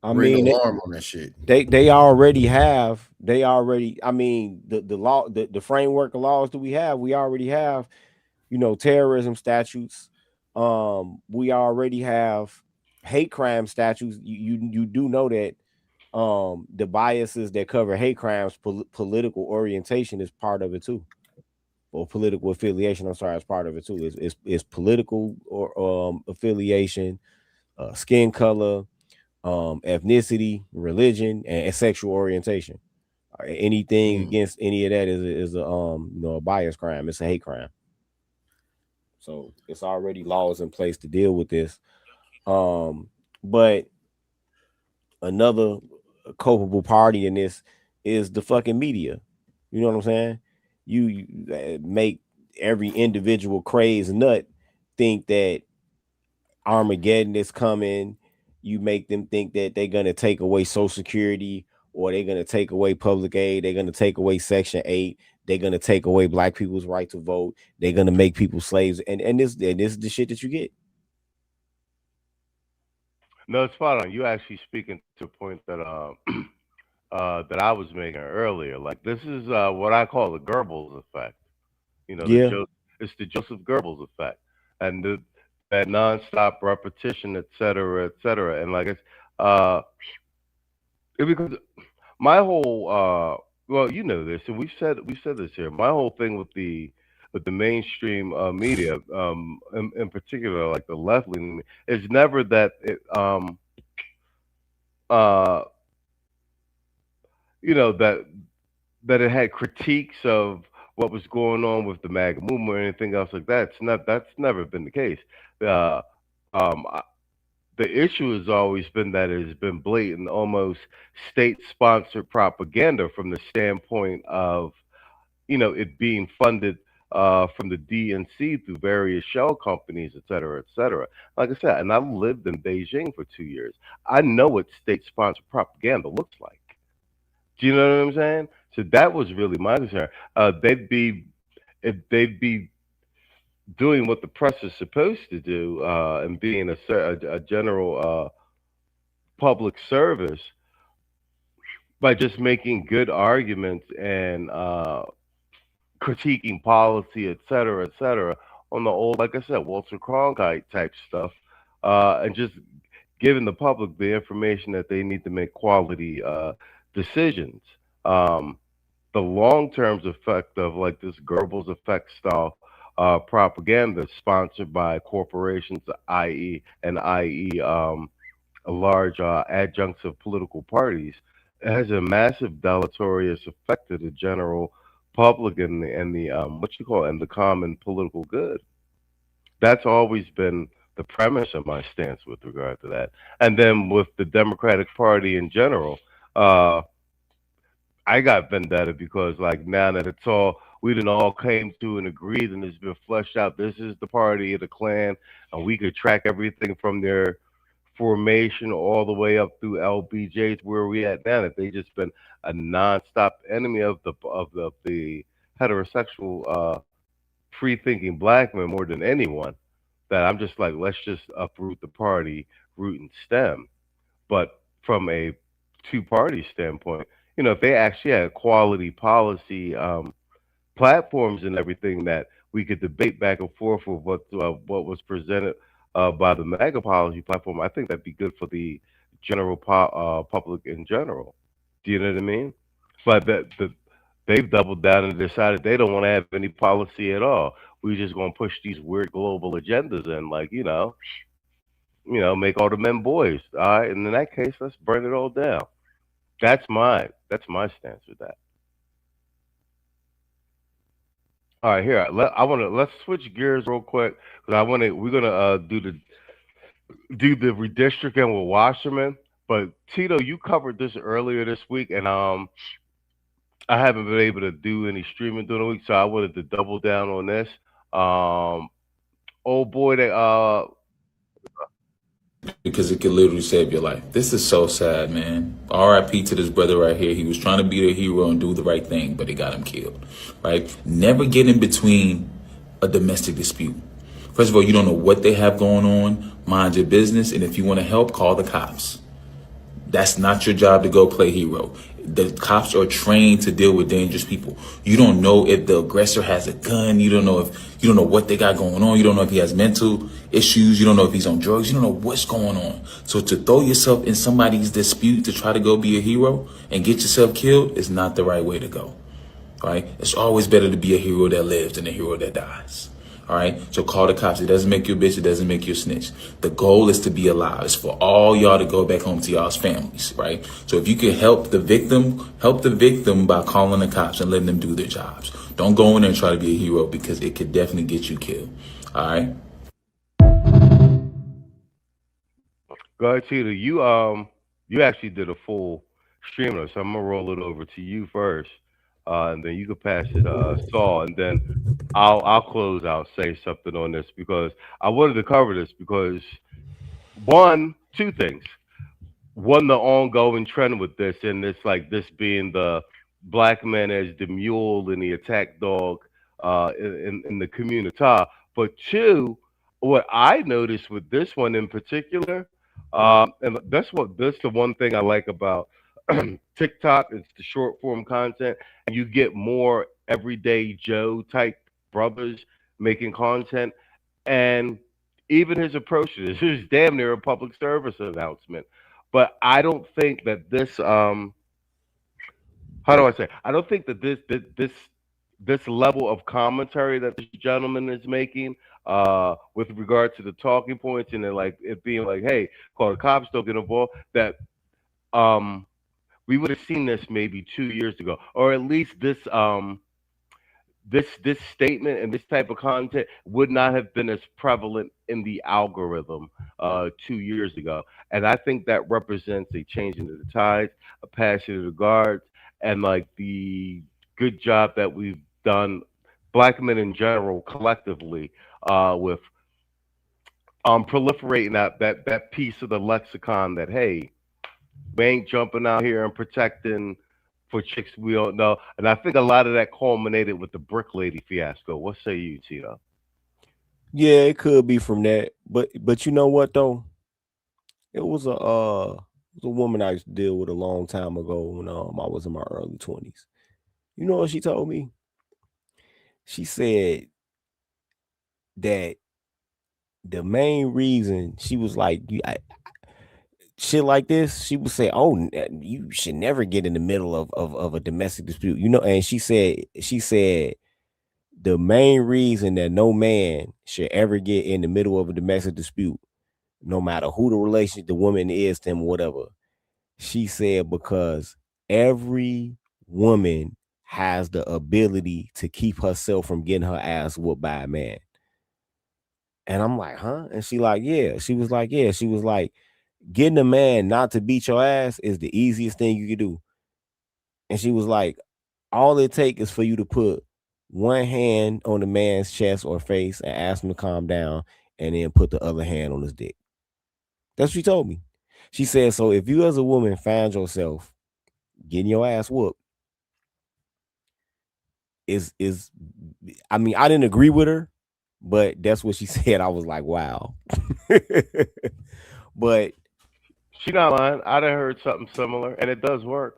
I Bring mean, alarm on that shit. They already have. I mean, the law, the framework of laws that we already have. You know, terrorism statutes. We already have hate crime statutes. You do know that. The biases that cover hate crimes, political orientation is part of it too, or political affiliation. I'm sorry, it's part of it too. It's political or affiliation, skin color, ethnicity, religion, and sexual orientation. Anything against any of that is a a bias crime. It's a hate crime. So it's already laws in place to deal with this. But another culpable party in this is the fucking media. You know what I'm saying? You make every individual crazed nut think that Armageddon is coming. You make them think that they're gonna take away Social Security, or they're gonna take away public aid. They're gonna take away Section 8. They're gonna take away Black people's right to vote. They're gonna make people slaves. And this is the shit that you get. No, it's spot on. You actually speaking to a point that that I was making earlier. Like this is what I call the Goebbels effect. You know, Yeah. it's the Joseph Goebbels effect, and that nonstop repetition, et cetera, et cetera. And like it's because my whole well, you know this, and we said this here. My whole thing with the mainstream media, in particular, like the left leaning, is never that it uh you know that it had critiques of what was going on with the MAGA movement or anything else like that. That's never been the case. Uh, I, the issue has always been that it has been blatant, almost state-sponsored propaganda from the standpoint of it being funded from the DNC through various shell companies, et cetera, et cetera. Like I said, and I lived in Beijing for 2 years. I know what state-sponsored propaganda looks like. Do you know what I'm saying? So that was really my concern. They'd be if they'd be doing what the press is supposed to do and being a general public service by just making good arguments and critiquing policy, et cetera, on the old, like I said, Walter Cronkite type stuff, and just giving the public the information that they need to make quality decisions. The long term effect of like this Goebbels effect style propaganda sponsored by corporations, i.e., a large adjuncts of political parties, it has a massive deleterious effect to the general public and the what you call it, and the common political good. That's always been the premise of my stance with regard to that. And then with the Democratic Party in general, uh, I got vendetta because like now that it's all we done all came to and agreed and it's been fleshed out. This is the party of the Klan, and we could track everything from their formation all the way up through LBJ to where we at now. That they just been a nonstop enemy of the heterosexual free thinking black men more than anyone. That I'm just like, let's just uproot the party, root and stem. But from a two party standpoint, if they actually had quality policy platforms and everything that we could debate back and forth with what was presented by the MAGA policy platform, I think that'd be good for the general public in general. Do you know what I mean? But they've doubled down and decided they don't want to have any policy at all. We just gonna push these weird global agendas and like make all the men boys. All right, and in that case, let's burn it all down. That's my stance with that. All right, here let's switch gears real quick because we're gonna do the redistricting with Wasserman. But Tito, you covered this earlier this week, and I haven't been able to do any streaming during the week, so I wanted to double down on this. Oh boy, they because it could literally save your life. This is so sad, man. RIP to this brother right here. He was trying to be a hero and do the right thing, but it got him killed, right? Never get in between a domestic dispute. First of all, you don't know what they have going on. Mind your business. And if you want to help, call the cops. That's not your job to go play hero. The cops are trained to deal with dangerous people. You don't know if the aggressor has a gun. You don't know what they got going on. You don't know if he has mental issues. You don't know if he's on drugs. You don't know what's going on. So to throw yourself in somebody's dispute to try to go be a hero and get yourself killed is not the right way to go. All right? It's always better to be a hero that lives than a hero that dies. All right, so call the cops. It doesn't make you a bitch. It doesn't make you a snitch. The goal is to be alive. It's for all y'all to go back home to y'all's families, right? So if you can help the victim by calling the cops and letting them do their jobs. Don't go in there and try to be a hero because it could definitely get you killed. All right. go ahead, Tito. You actually did a full stream of it, so I'm gonna roll it over to you first. And then you can pass it Saul, and then I'll close out, say something on this because I wanted to cover this because two things. One, the ongoing trend with this, and it's like this being the black man as the mule and the attack dog in the community. But two, what I noticed with this one in particular And that's the one thing I like about TikTok. It's the short form content, and you get more everyday Joe type brothers making content, and even his approach to this is damn near a public service announcement. But I don't think that this how do I say? I don't think that this level of commentary that this gentleman is making, with regard to the talking points and then like it being like, hey, call the cops, don't get involved. That um we would have seen this maybe 2 years ago, or at least this statement and this type of content would not have been as prevalent in the algorithm 2 years ago. And I think that represents a change in the tides, a passing of the guards, and like the good job that we've done, black men in general, collectively, with proliferating that piece of the lexicon that, hey, we ain't jumping out here and protecting for chicks we don't know. And I think a lot of that culminated with the Brick Lady fiasco. What say you, Tito? Yeah, it could be from that, but you know what though? It was a woman I used to deal with a long time ago when I was in my early 20s. You know what she told me? She said that the main reason she was like, shit like this, she would say, "Oh, you should never get in the middle of a domestic dispute," you know. And she said the main reason that no man should ever get in the middle of a domestic dispute, no matter who the relationship the woman is to him, whatever. She said because every woman has the ability to keep herself from getting her ass whooped by a man. And I'm like, huh? And she like, yeah. She was like, yeah. She was like, getting a man not to beat your ass is the easiest thing you can do. And she was like, all it takes is for you to put one hand on the man's chest or face and ask him to calm down, and then put the other hand on his dick. That's what she told me. She said, so if you as a woman find yourself getting your ass whooped, I mean, I didn't agree with her, but that's what she said. I was like, wow. But she not lying. I done heard something similar, and it does work.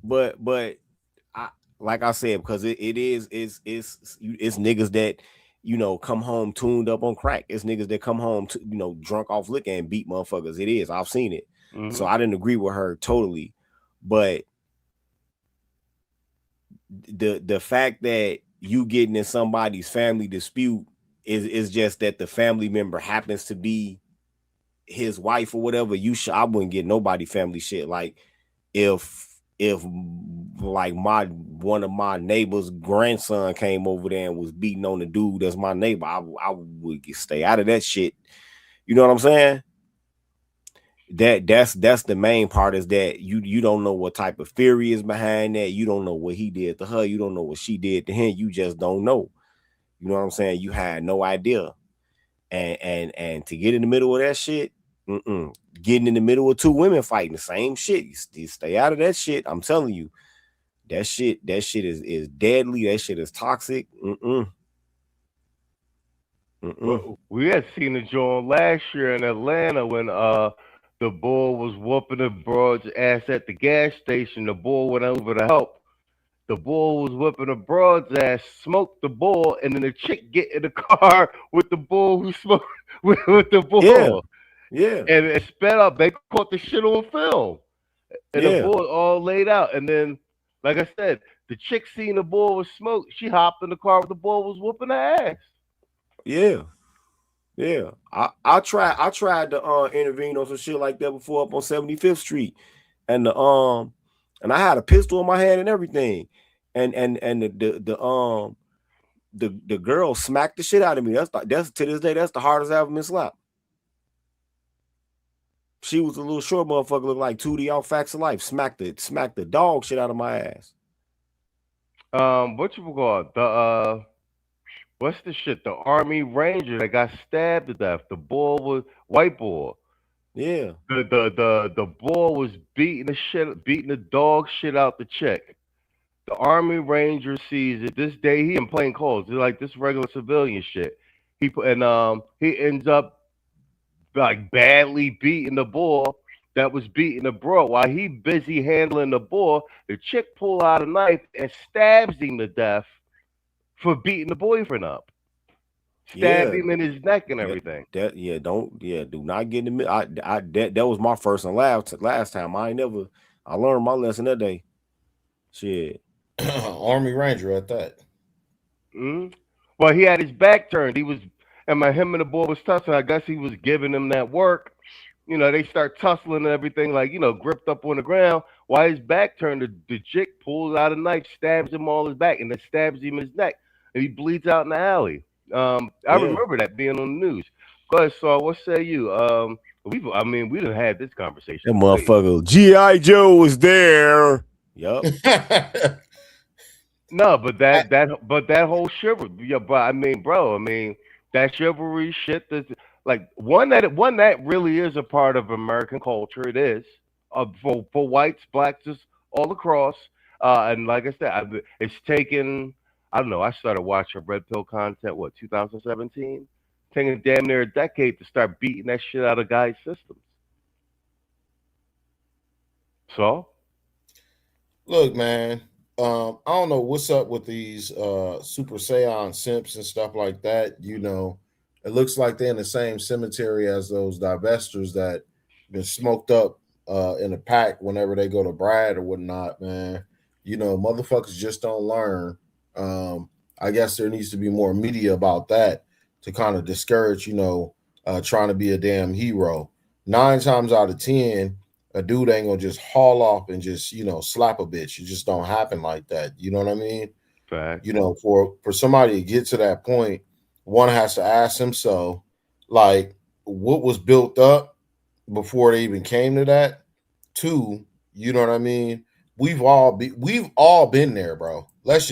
But I, like I said, because it's niggas that, you know, come home tuned up on crack. It's niggas that come home to, you know, drunk off liquor and beat motherfuckers. It is. I've seen it. Mm-hmm. So I didn't agree with her totally. But the fact that you getting in somebody's family dispute is just that the family member happens to be his wife or whatever. I wouldn't get nobody family shit. Like if like one of my neighbor's grandson came over there and was beating on the dude that's my neighbor, I would stay out of that shit. You know what I'm saying? That's the main part, is that you don't know what type of fury is behind that. You don't know what he did to her. You don't know what she did to him. You just don't know. You know what I'm saying? You had no idea. And to get in the middle of that shit, getting in the middle of two women fighting the same shit, you stay out of that shit. I'm telling you, that shit is deadly. That shit is toxic. We had seen the joint last year in Atlanta when the bull was whooping the broad's ass at the gas station. The bull went over to help. The bull was whipping the broad's ass, smoked the bull, and then the chick get in the car with the bull who smoked with the bull. Yeah. And it sped up. They caught the shit on film. And the bull all laid out. And then, like I said, the chick seen the bull was smoked. She hopped in the car with the bull was whooping her ass. Yeah. Yeah. I tried to intervene on some shit like that before up on 75th Street. And and I had a pistol in my hand and everything. And the girl smacked the shit out of me. That's to this day, that's the hardest I've ever been slapped. She was a little short motherfucker, looked like 2D off Facts of Life. Smacked the dog shit out of my ass. What you call it? What's the shit? The Army Ranger that got stabbed to death. The bull was white bull. Yeah. The bull was beating the dog shit out the chick. The Army Ranger sees it. This day he in plain clothes. It's like this regular civilian shit. He ends up like badly beating the boy that was beating the bro. While he busy handling the boy, the chick pull out a knife and stabs him to death for beating the boyfriend up. Stabbed him in his neck and everything. Do not get in the that was my first and last time. I learned my lesson that day. Shit. Army Ranger at that. Well, he had his back turned. He was, him and the boy was tussling. I guess he was giving him that work. You know, they start tussling and everything, like, you know, gripped up on the ground. While his back turned, the chick pulls out a knife, stabs him on his back, and then stabs him in his neck. And he bleeds out in the alley. I remember that being on the news. Go ahead, Saul. What say you? We done had this conversation. That motherfucker G.I. Joe was there. Yup. No, but that whole chivalry, that chivalry shit. That like one that really is a part of American culture. It is for whites, blacks, just all across. And like I said, it's taken. I don't know. I started watching Red Pill content. 2017? Taking damn near a decade to start beating that shit out of guys' systems. So, look, man. I don't know what's up with these Super Saiyan simps and stuff like that. You know, it looks like they're in the same cemetery as those divestors that been smoked up in a pack whenever they go to Brad or whatnot, man. You know, motherfuckers just don't learn. I guess there needs to be more media about that to kind of discourage, you know, trying to be a damn hero. 9 times out of 10, a dude ain't gonna just haul off and just, you know, slap a bitch. It just don't happen like that. You know what I mean? Fact. You know, for somebody to get to that point, one has to ask himself, like, what was built up before they even came to that? 2, you know what I mean? We've all been there, bro. Let's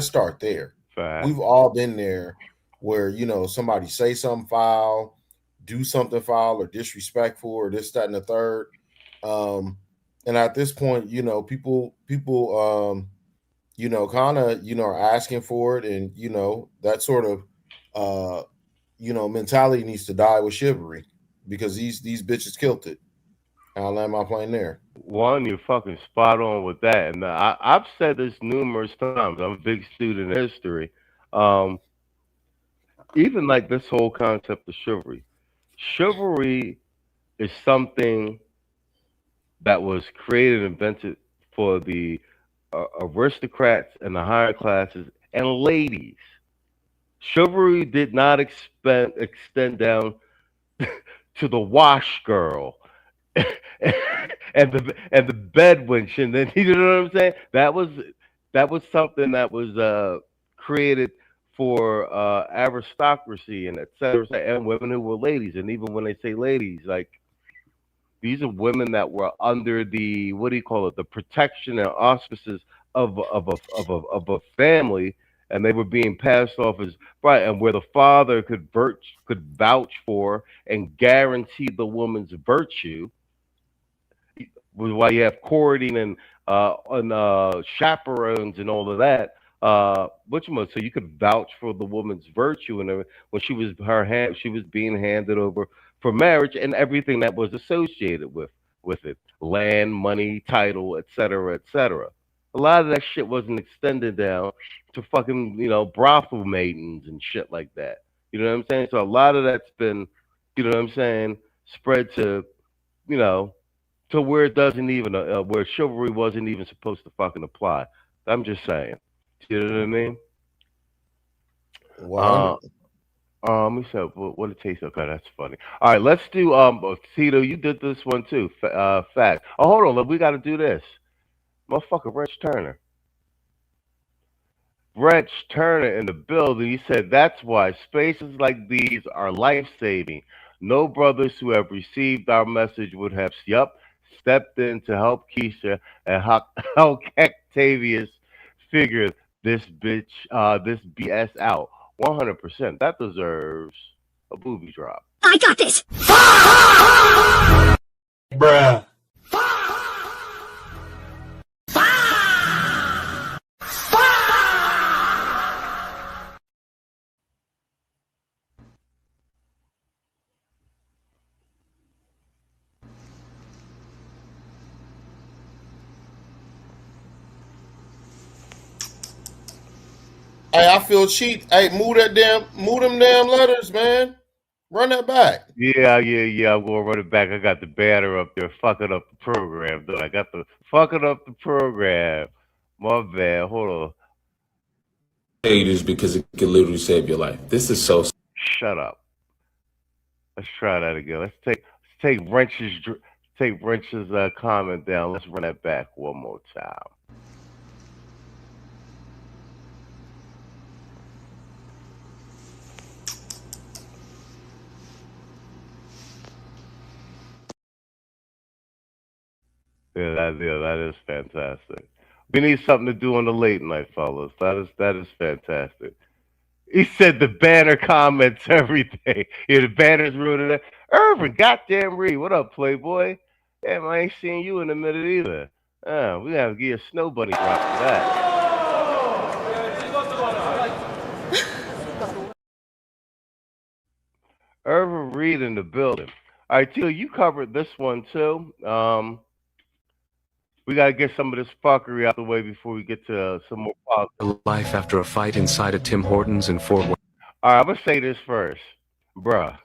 start there. Fact. We've all been there where, you know, somebody say something foul, do something foul or disrespectful or this, that, and the third. And at this point, you know, people, you know, kind of, you know, are asking for it, and, you know, that sort of, you know, mentality needs to die with chivalry, because these bitches killed it. I'll land my plane there. One, you're fucking spot on with that, and I've said this numerous times. I'm a big student of history. Even like this whole concept of chivalry. Chivalry is something that was created and invented for the aristocrats and the higher classes and ladies. Chivalry did not extend down to the wash girl and the bed wench, and then, you know what I'm saying? That was something that was created for aristocracy and et cetera, and women who were ladies. And even when they say ladies, like, these are women that were under the, the protection and auspices of a family, and they were being passed off as right, and where the father could vouch for and guarantee the woman's virtue. Was why you have courting and chaperones and all of that. So you could vouch for the woman's virtue, and when she was being handed over for marriage and everything that was associated with it, land, money, title, et cetera, et cetera. A lot of that shit wasn't extended down to fucking, you know, brothel maidens and shit like that. You know what I'm saying? So a lot of that's been, you know what I'm saying, spread to, you know, to where it doesn't even, where chivalry wasn't even supposed to fucking apply. I'm just saying. You know what I mean? Wow. Let me see what it tastes. Okay, that's funny. All right, let's do Tito, you did this one too. Fact. Oh, hold on, look, we gotta do this. Motherfucker, Rich Turner. Rich Turner in the building. He said that's why spaces like these are life-saving. No brothers who have received our message would have stepped in to help Keisha and help Octavius figure this BS out. 100%. That deserves a booby drop. I got this. Bruh. Hey, I feel cheap. Hey, move them damn letters, man. Run that back. Yeah. I'm gonna run it back. I got the banner up there, fucking up the program, though. I got the fucking up the program. My bad. Hold on. Haters because it could literally save your life. This is so. Shut up. Let's try that again. Let's take Wrench's comment down. Let's run that back one more time. Yeah, that is fantastic. We need something to do on the late night, fellas. That is fantastic. He said the banner comments everything. Yeah, the banner's ruining it. Irvin, goddamn Reed, what up, Playboy? Damn, I ain't seen you in a minute either. We gotta give you a snow bunny drop for that. Irvin Reed in the building. All right, Teal, you covered this one too. We gotta get some of this fuckery out the way before we get to some more politics. Life after a fight inside a Tim Hortons in Fort Wayne. All right, I'm gonna say this first, bruh.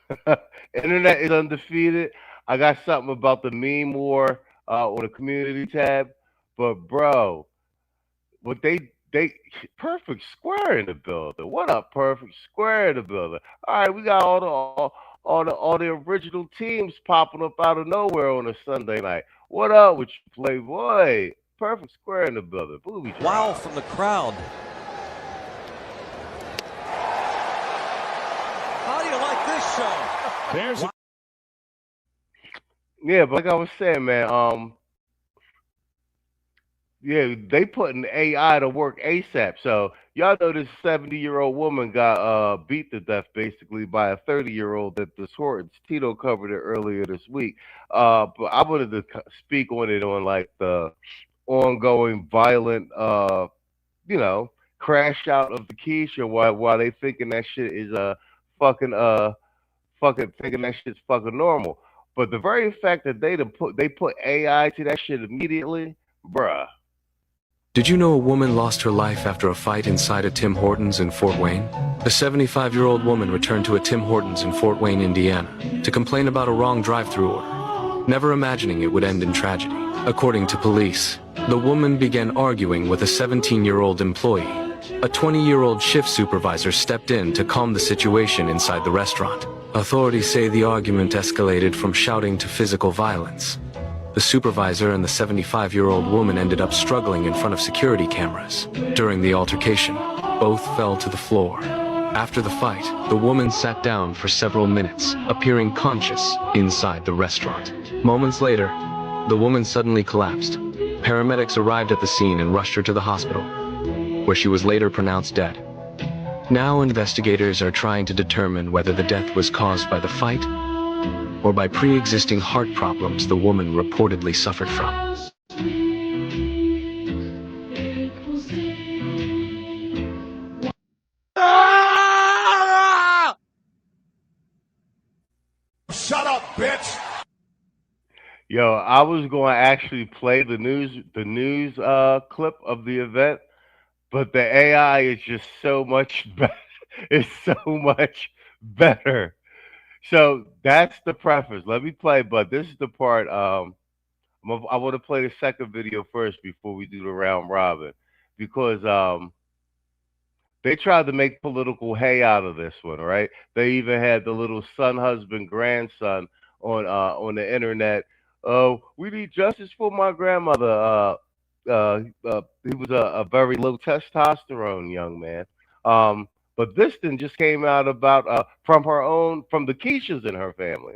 Internet is undefeated. I got something about the meme war on the community tab, but bro, what they Perfect Square in the building. What up, Perfect Square in the building? All right, we got all the original teams popping up out of nowhere on a Sunday night. What up with you, Playboy? Perfect Square in the building. Booby trap. Wow from the crowd. How do you like this show? There's yeah, but like I was saying, man, yeah, they putting AI to work ASAP. So y'all know this 70-year-old woman got beat to death basically by a 30-year-old at the Hortons. Tito covered it earlier this week. But I wanted to speak on it on like the ongoing violent, crash out of the Keisha while they thinking that shit is fucking thinking that shit's fucking normal. But the very fact that they put AI to that shit immediately, bruh. Did you know a woman lost her life after a fight inside a Tim Hortons in Fort Wayne? A 75-year-old woman returned to a Tim Hortons in Fort Wayne, Indiana, to complain about a wrong drive-thru order, never imagining it would end in tragedy. According to police, the woman began arguing with a 17-year-old employee. A 20-year-old shift supervisor stepped in to calm the situation inside the restaurant. Authorities say the argument escalated from shouting to physical violence. The supervisor and the 75-year-old woman ended up struggling in front of security cameras. During the altercation, both fell to the floor. After the fight, the woman sat down for several minutes, appearing conscious inside the restaurant. Moments later, the woman suddenly collapsed. Paramedics arrived at the scene and rushed her to the hospital, where she was later pronounced dead. Now investigators are trying to determine whether the death was caused by the fight or by pre-existing heart problems the woman reportedly suffered from. Shut up, bitch! Yo, I was going to actually play the news clip of the event, but the AI is just so much better. It's so much better. So that's the preface. Let me play, but this is the part. I want to play the second video first before we do the round robin, because they tried to make political hay out of this one, right? They even had the little son, husband, grandson on the internet. Oh, we need justice for my grandmother. He was a very low testosterone young man. But this thing just came out about from the Keishas in her family.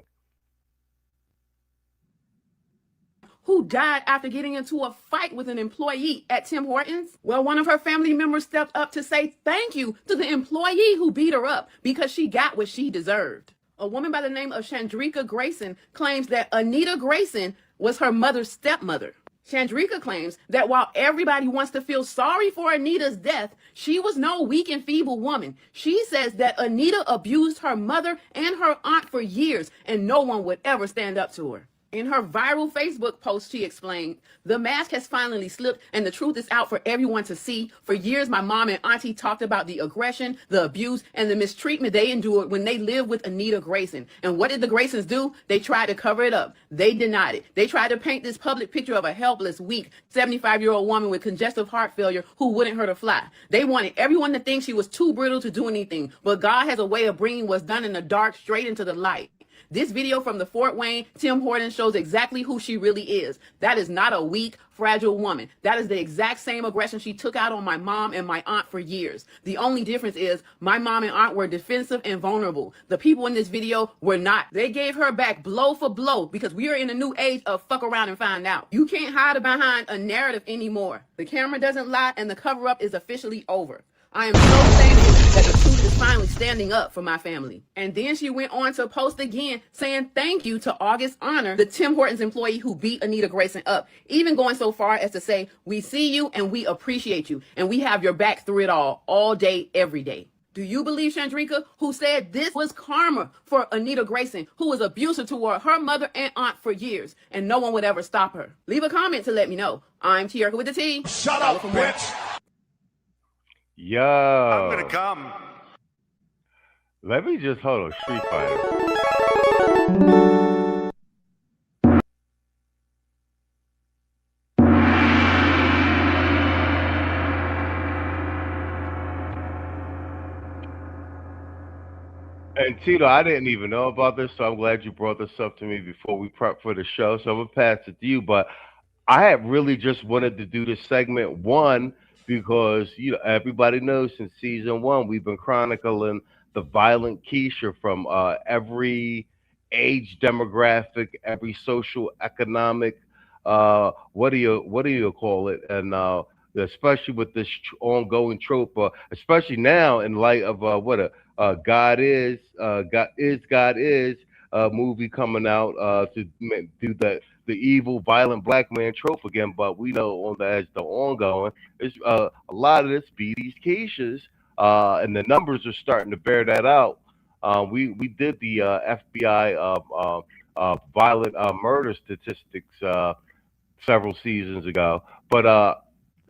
Who died after getting into a fight with an employee at Tim Hortons? Well, one of her family members stepped up to say thank you to the employee who beat her up because she got what she deserved. A woman by the name of Chandrika Grayson claims that Anita Grayson was her mother's stepmother. Chandrika claims that while everybody wants to feel sorry for Anita's death, she was no weak and feeble woman. She says that Anita abused her mother and her aunt for years, and no one would ever stand up to her. In her viral Facebook post, she explained, "The mask has finally slipped and the truth is out for everyone to see. For years, my mom and auntie talked about the aggression, the abuse, and the mistreatment they endured when they lived with Anita Grayson. And what did the Graysons do? They tried to cover it up. They denied it. They tried to paint this public picture of a helpless, weak, 75-year-old woman with congestive heart failure who wouldn't hurt a fly. They wanted everyone to think she was too brittle to do anything. But God has a way of bringing what's done in the dark straight into the light. This video from the Fort Wayne Tim Hortons shows exactly who she really is. That is not a weak, fragile woman. That is the exact same aggression she took out on my mom and my aunt for years. The only difference is my mom and aunt were defensive and vulnerable. The people in this video were not. They gave her back blow for blow because we are in a new age of fuck around and find out. You can't hide behind a narrative anymore. The camera doesn't lie and the cover up is officially over. I am so thankful that the truth is finally standing up for my family." And then she went on to post again saying thank you to August Honor, the Tim Hortons employee who beat Anita Grayson up, even going so far as to say, "We see you and we appreciate you and we have your back through it all day, every day." Do you believe Chandrika, who said this was karma for Anita Grayson, who was abusive toward her mother and aunt for years, and no one would ever stop her? Leave a comment to let me know. I'm Tierka with the T. Shut up, bitch! Yo. I'm gonna come. Let me just hold on. Street Fighter. And Tito, I didn't even know about this, so I'm glad you brought this up to me before we prep for the show. So I'm gonna pass it to you. But I had really just wanted to do this segment one because everybody knows since season one we've been chronicling the violent Keisha from every age demographic, every social economic what do you call it, and especially with this ongoing trope, especially now in light of what God is movie coming out to do the evil, violent black man trope again. But we know as the ongoing, it's a lot of this be these Keishas, and the numbers are starting to bear that out. We did the FBI violent murder statistics several seasons ago, but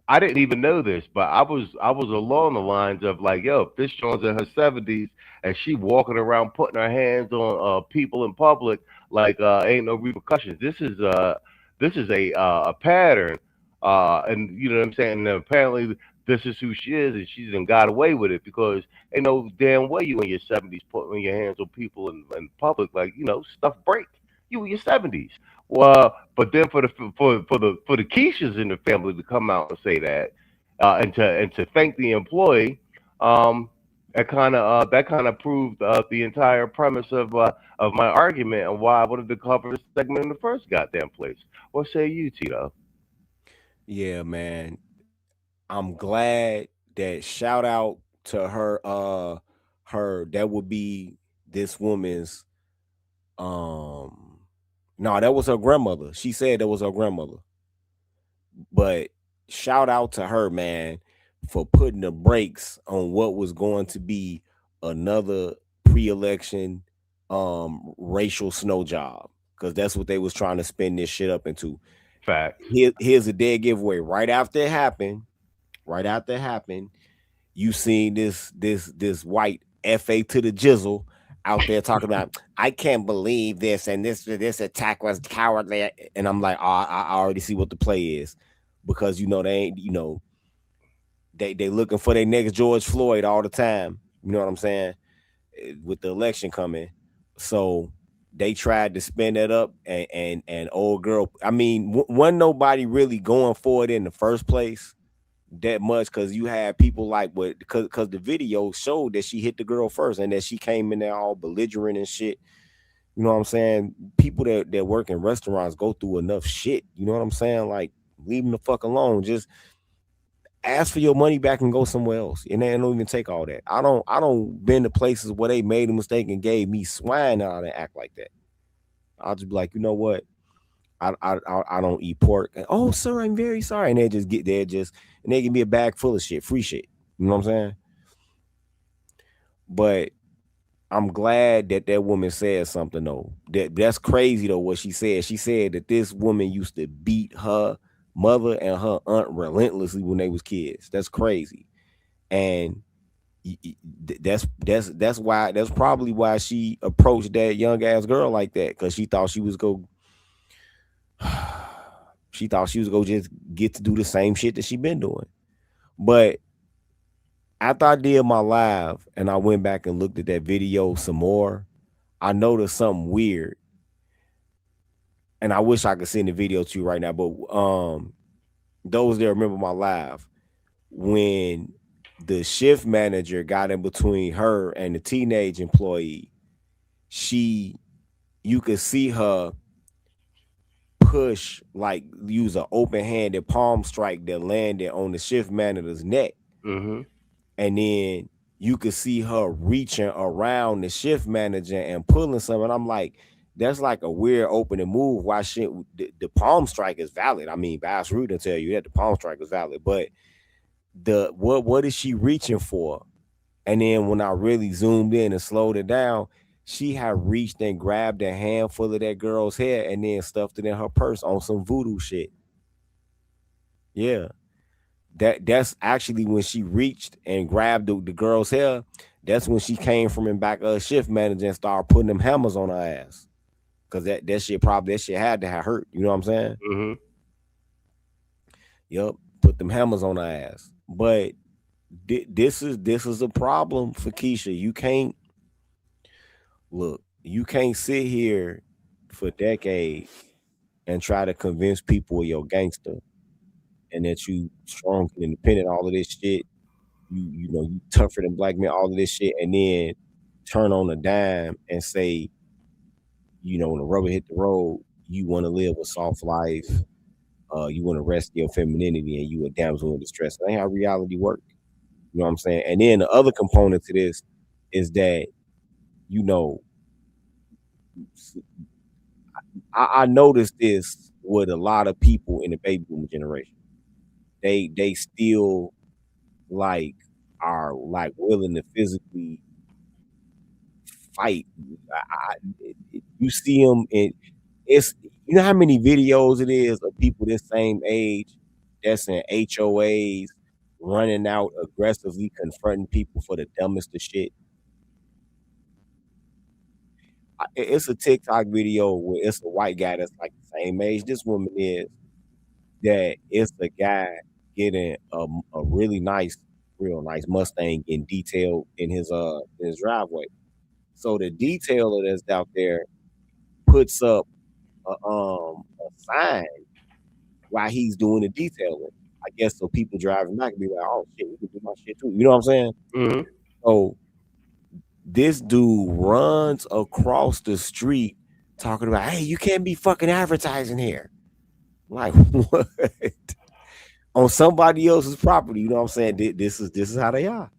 I didn't even know this, but I was along the lines of like, yo, if this Jones in her 70s and she walking around putting her hands on people in public like ain't no repercussions. This is a pattern, and you know what I'm saying. And apparently this is who she is, and she's done got away with it because ain't no damn way you in your 70s putting your hands on people in public, like stuff breaks. You in your 70s. Well, but then for the Keishas in the family to come out and say that, and to thank the employee, that kind of proved the entire premise of my argument and why I wanted to cover this segment in the first goddamn place. What say you, Tito? Yeah, man. I'm glad that shout out to her. That would be this woman's. No, that was her grandmother. She said that was her grandmother. But shout out to her, man, for putting the brakes on what was going to be another pre-election racial snow job, because that's what they was trying to spin this shit up into. Fact. Here's a dead giveaway. Right after it happened, you seen this white FA to the jizzle out there talking about, I can't believe this, and this attack was cowardly, and I'm like, I already see what the play is, because they ain't, they looking for their next George Floyd all the time. You know what I'm saying? With the election coming, so they tried to spin that up, and old girl. I mean, wasn't nobody really going for it in the first place that much, because you had people like because the video showed that she hit the girl first and that she came in there all belligerent and shit. You know what I'm saying? People that work in restaurants go through enough shit. You know what I'm saying? Like, leave them the fuck alone. Just ask for your money back and go somewhere else. And they don't even take all that. I don't been to places where they made a mistake and gave me swine out and act like that. I'll just be like, you know what? I don't eat pork. And, oh, sir, I'm very sorry. And they just get there and they give me a bag full of shit, free shit. You know what I'm saying? But I'm glad that woman said something though. That's crazy though what she said. She said that this woman used to beat her mother and her aunt relentlessly when they was kids. That's crazy. And that's probably why she approached that young ass girl like that, because she thought she was go just get to do the same shit that she been doing. But after I did my live and I went back and looked at that video some more, I noticed something weird. And I wish I could send the video to you right now, but those that remember my live, when the shift manager got in between her and the teenage employee, you could see her push, like use an open-handed palm strike that landed on the shift manager's neck. Mm-hmm. And then you could see her reaching around the shift manager and pulling something. And I'm like, that's like a weird opening move. Why shouldn't the palm strike is valid? I mean, Bass Rude will tell you that the palm strike is valid, but what is she reaching for? And then when I really zoomed in and slowed it down, she had reached and grabbed a handful of that girl's hair and then stuffed it in her purse on some voodoo shit. Yeah. That's actually when she reached and grabbed the girl's hair. That's when she came from in back of a shift manager and started putting them hammers on her ass. Cause that shit had to have hurt. You know what I'm saying? Mm-hmm. Yep. Put them hammers on her ass. But this is a problem for Keisha. You can't sit here for decades and try to convince people you're gangster and that you strong and independent, all of this shit. You tougher than black men, all of this shit, and then turn on a dime and say, when the rubber hit the road, you want to live a soft life, you want to rest your femininity, and you a damsel in distress. That ain't how reality works. You know what I'm saying? And then the other component to this is that, I noticed this with a lot of people in the baby boomer generation. They still are willing to physically fight. You see them, and it's how many videos it is of people this same age that's in HOAs running out aggressively confronting people for the dumbest of shit. It's a TikTok video where it's a white guy that's like the same age this woman is, that it's the guy getting a really real nice Mustang in detail in his driveway. So the detailer that's out there puts up a sign while he's doing the detailing. I guess so people driving back can be like, oh shit, we can do my shit too. You know what I'm saying? Mm-hmm. So this dude runs across the street talking about, hey, you can't be fucking advertising here. Like, what? On somebody else's property. You know what I'm saying? This is how they are.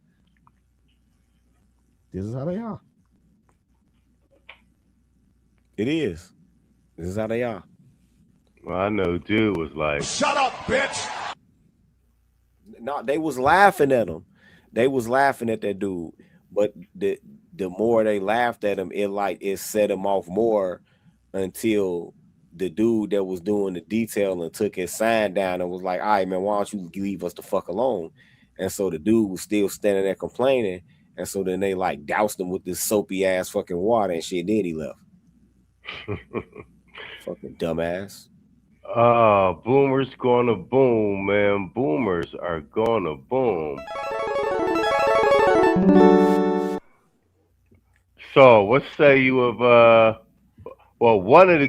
This is how they are. It is. This is how they are. Well, I know dude was like, shut up, bitch. No, they was laughing at him. They was laughing at that dude. But the more they laughed at him, it set him off more until the dude that was doing the detailing took his sign down and was like, all right, man, why don't you leave us the fuck alone? And so the dude was still standing there complaining. And so then they doused him with this soapy ass fucking water and shit. Then he left. Fucking dumbass. Boomers gonna boom, man. Boomers are gonna boom. So what say you of one of the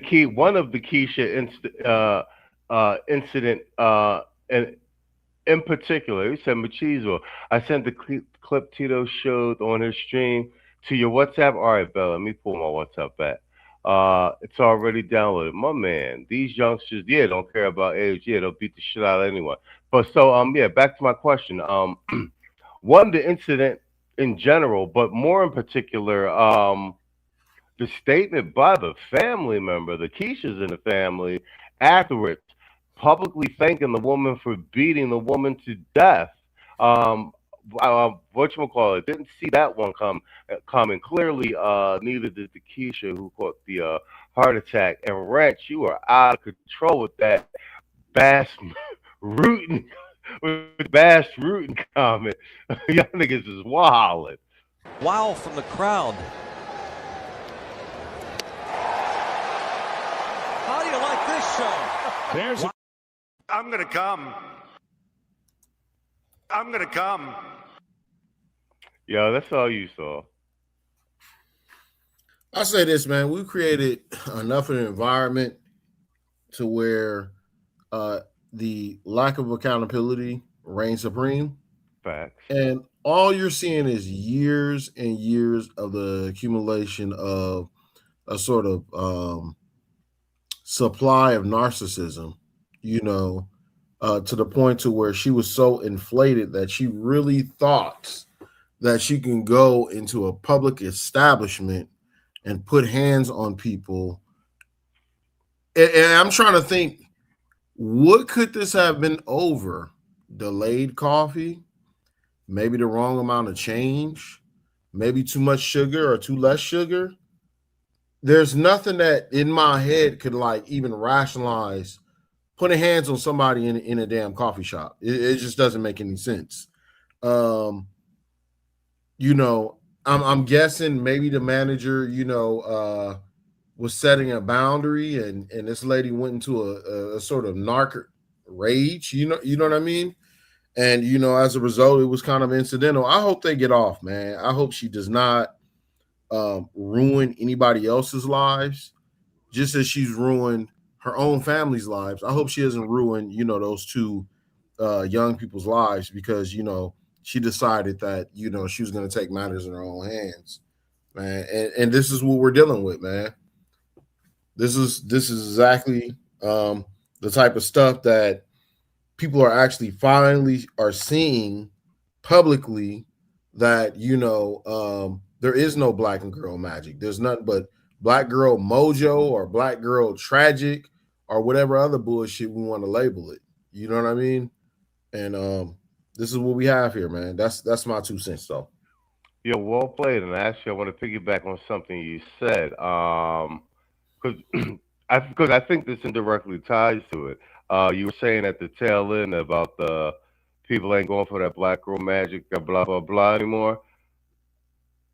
Keisha incident in particular? He said Machismo. I sent the clip Tito showed on his stream to your WhatsApp. All right, Bella, let me pull my WhatsApp back. It's already downloaded. My man, these youngsters, don't care about age. They'll beat the shit out of anyone. But so back to my question. One, the incident in general, but more in particular, the statement by the family member, the Keishas in the family, afterwards, publicly thanking the woman for beating the woman to death. whatchamacallit, didn't see that one coming. Clearly, neither did the Keisha who caught the heart attack. And Wrench, you are out of control with that bass rooting, comment. Y'all niggas is wildin'. Wow from the crowd. How do you like this show? There's I'm gonna come. I'm gonna come. Yo, that's all you saw. I say this, man. We created enough of an environment to where the lack of accountability reigns supreme. Facts. And all you're seeing is years and years of the accumulation of a sort of supply of narcissism, to the point to where she was so inflated that she really thought that she can go into a public establishment and put hands on people. And I'm trying to think, what could this have been over? Delayed coffee? Maybe the wrong amount of change? Maybe too much sugar or too less sugar? There's nothing that in my head could even rationalize putting hands on somebody in a damn coffee shop. It just doesn't make any sense. I'm guessing maybe the manager, was setting a boundary, and this lady went into a sort of narc rage. You know what I mean? And as a result, it was kind of incidental. I hope they get off, man. I hope she does not ruin anybody else's lives, just as she's ruined her own family's lives. I hope she doesn't ruin, those two young people's lives because, she decided that, she was going to take matters in her own hands, man. And this is what we're dealing with, man. This is exactly the type of stuff that people are actually finally are seeing publicly, that, there is no black and girl magic. There's nothing but black girl mojo or black girl tragic or whatever other bullshit we want to label it. You know what I mean? And this is what we have here, man. That's my 2 cents, though. Yeah, well played. And actually, I want to piggyback on something you said, because I think this indirectly ties to it. You were saying at the tail end about the people ain't going for that black girl magic, blah blah blah anymore.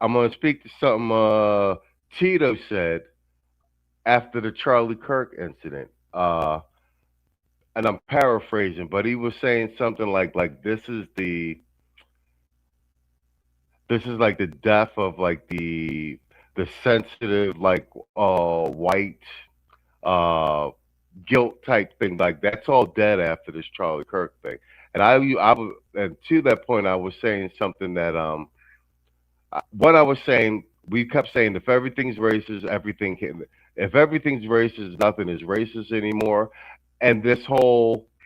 I'm gonna speak to something Tito said after the Charlie Kirk incident. And I'm paraphrasing, but he was saying something like this is like the death of like the sensitive white guilt type thing. Like that's all dead after this Charlie Kirk thing. And and to that point, I was saying something that what I was saying, we kept saying if everything's racist, everything can. If everything's racist, nothing is racist anymore. And these Caucasian,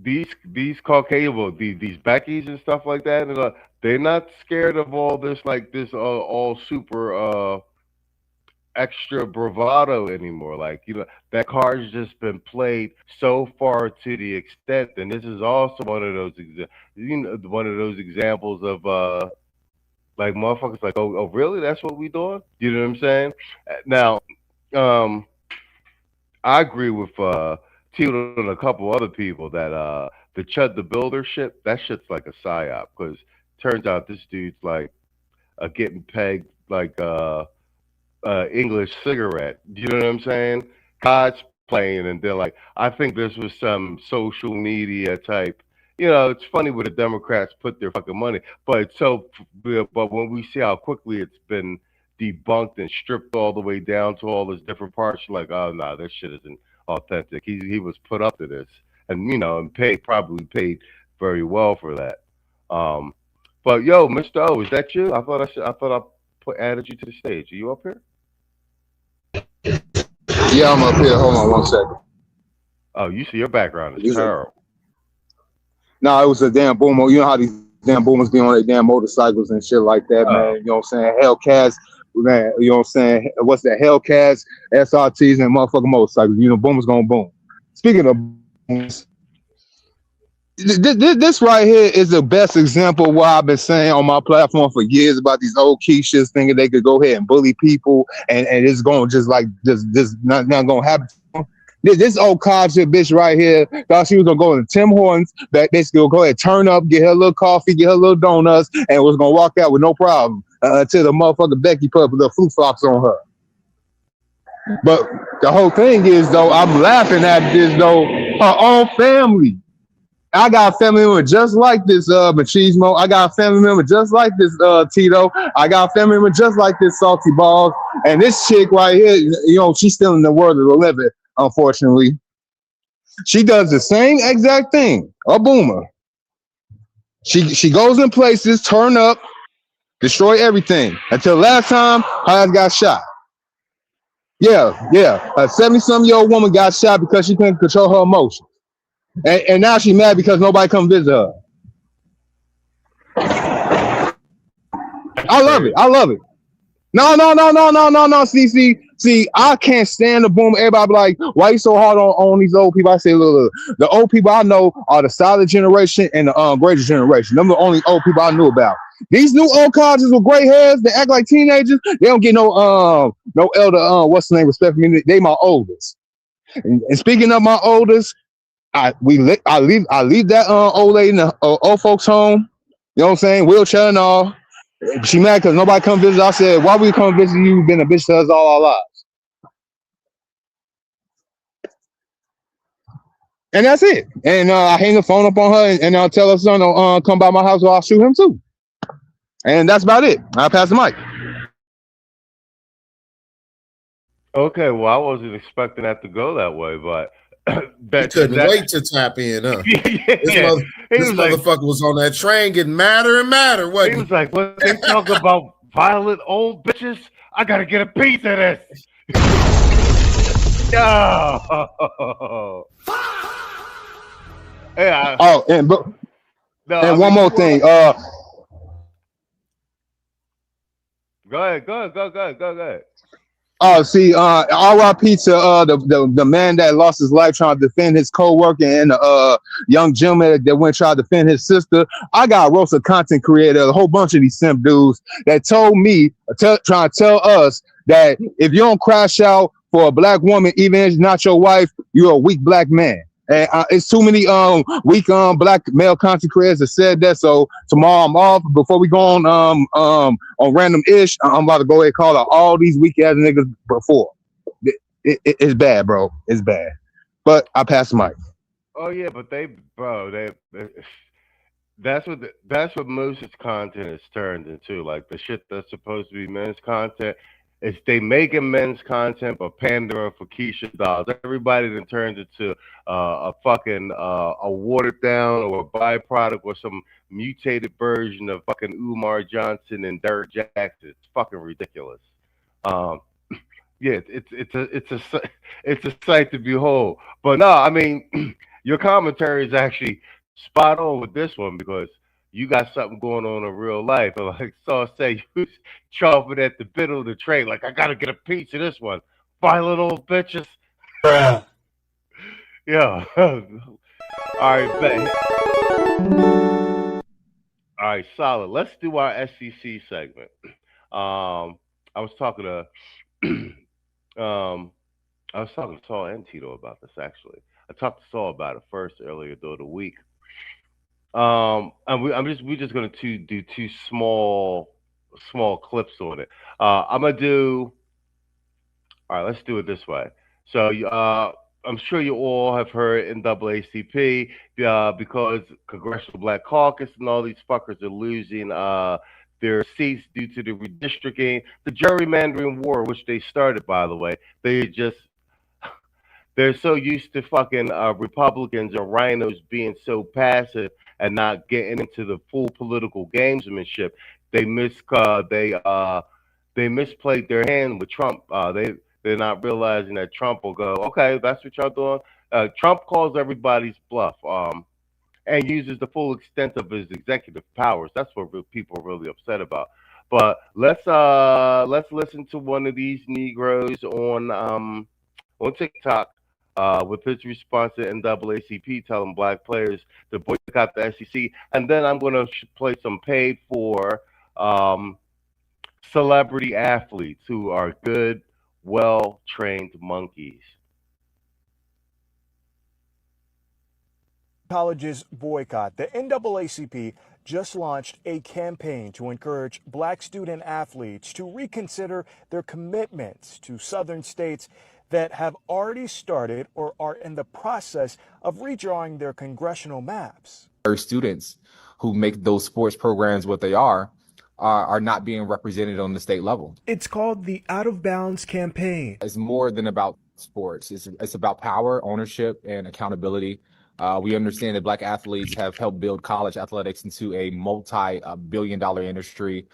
these Beckys and stuff like that, and they're not scared of all this all super extra bravado anymore. That card's just been played so far to the extent, and this is also one of those examples of motherfuckers oh really, that's what we doing? You know what I'm saying? Now I agree with Tito and a couple other people that the Chud the Builder shit, that shit's like a psyop, because turns out this dude's getting pegged English cigarette. You know what I'm saying? God's playing, and they're I think this was some social media type. It's funny where the Democrats put their fucking money, but when we see how quickly it's been debunked and stripped all the way down to all those different parts, you're oh no, this shit isn't authentic. He was put up to this, and and probably paid very well for that. But yo, Mr. O, is that you? I thought I added you to the stage. Are you up here? Yeah, I'm up here. Hold on 1 second. Oh, you see your background is terrible. No, it was a damn boomer. You know how these damn boomers be on their damn motorcycles and shit like that, man. You know what I'm saying? Hellcats, man. You know what I'm saying? What's that? Hellcats, SRTs, and motherfucking motorcycles. Boomers gonna boom. Speaking of This right here is the best example of what I've been saying on my platform for years about these old Keishas thinking they could go ahead and bully people and it's going to just like this not going to happen. This old college bitch right here thought she was going to go to Tim Hortons, basically go ahead, turn up, get her a little coffee, get her a little donuts, and was going to walk out with no problem until the motherfucker Becky put the flip-flops on her. But the whole thing is, though, I'm laughing at this, though, her own family. I got a family member just like this Machismo. I got a family member just like this Tito. I got a family member just like this Salty Balls. And this chick right here, you know, she's still in the world of the living, unfortunately. She does the same exact thing. A boomer. She goes in places, turn up, destroy everything. Until last time, her ass got shot. Yeah. A 70-some-year-old woman got shot because she couldn't control her emotions. And now she's mad because nobody come visit her. I love it. No. See, I can't stand the boom. Everybody be like, why you so hard on these old people? I say, look, the old people I know are the silent generation and the greater generation. Them the only old people I knew about. These new old colleges with gray hairs, they act like teenagers. They don't get no elder, what's the name, respect for me. They my oldest. And speaking of my oldest, I leave that old lady in the old folks home. You know what I'm saying? Wheelchair and all. She mad because nobody come visit. I said, why we come visit you? You've been a bitch to us all our lives. And that's it. And I hang the phone up on her and I'll tell her son to come by my house or I'll shoot him too. And that's about it. I'll pass the mic. Okay, well, I wasn't expecting that to go that way, but he couldn't wait to tap in, huh? This motherfucker was on that train getting madder and madder, wasn't he? He was like, when they talk about violent old bitches, I gotta get a piece of this. No. Yeah. Oh, and one more thing. Go ahead. See, R.I.P. to the man that lost his life trying to defend his co-worker and the young gentleman that went trying to defend his sister. I got a roast of content creator, a whole bunch of these simp dudes that told me, trying to tell us that if you don't crash out for a black woman, even if it's not your wife, you're a weak black man. And it's too many weak black male content creators that said that. So tomorrow I'm off. Before we go on random ish, I'm about to go ahead and call out all these weak ass niggas before. It's bad, bro. It's bad. But I pass the mic. Oh yeah, but that's what most of content is turned into. Like the shit that's supposed to be men's content. It's they making men's content but pandering for Keisha dolls. Everybody then turns into a fucking a watered down or a byproduct or some mutated version of fucking Umar Johnson and Derek Jackson. It's fucking ridiculous. Yeah, it's a sight to behold. But no, I mean your commentary is actually spot on with this one because you got something going on in real life. And like Saw say, you was chomping at the bit of the train. Like, I got to get a piece of this one. Violent old bitches. Bruh. Yeah. All right, bet. All right, solid. Let's do our SEC segment. I was talking to Saul and Tito about this, actually. I talked to Saul about it first earlier during the week. And we're just gonna do two small clips on it. I'm gonna do. All right, let's do it this way. So I'm sure you all have heard NAACP because Congressional Black Caucus and all these fuckers are losing their seats due to the redistricting, the gerrymandering war, which they started, by the way. They're so used to fucking Republicans or rhinos being so passive and not getting into the full political gamesmanship. They misplayed their hand with Trump. They're not realizing that Trump will go, okay, that's what y'all doing. Trump calls everybody's bluff and uses the full extent of his executive powers. That's what people are really upset about. But let's listen to one of these Negroes on TikTok with his response to NAACP telling black players to boycott the SEC. And then I'm going to play some paid for celebrity athletes who are good, well-trained monkeys. Colleges boycott. The NAACP just launched a campaign to encourage black student athletes to reconsider their commitments to southern states that have already started or are in the process of redrawing their congressional maps. Students who make those sports programs what they are not being represented on the state level. It's called the Out of Bounds campaign. It's more than about sports. It's about power, ownership, and accountability. We understand that black athletes have helped build college athletics into a multi-billion-dollar industry.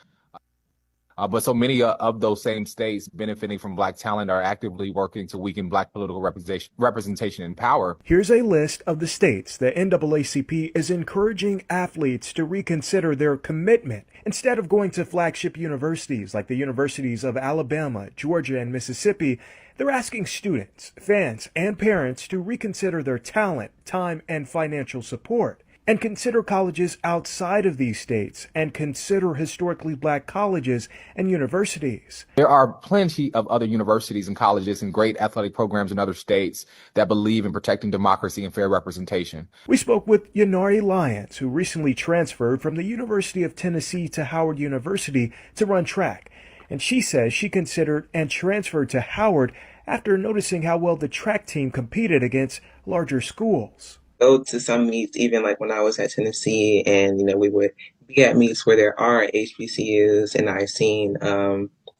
But so many of those same states benefiting from black talent are actively working to weaken black political representation and power. Here's a list of the states the NAACP is encouraging athletes to reconsider their commitment. Instead of going to flagship universities like the universities of Alabama, Georgia, and Mississippi, they're asking students, fans, and parents to reconsider their talent, time, and financial support. And consider colleges outside of these states, and consider historically black colleges and universities. There are plenty of other universities and colleges and great athletic programs in other states that believe in protecting democracy and fair representation. We spoke with Yanari Lyons, who recently transferred from the University of Tennessee to Howard University to run track. And she says she considered and transferred to Howard after noticing how well the track team competed against larger schools. Go to some meets, even like when I was at Tennessee, and we would be at meets where there are HBCUs, and I've seen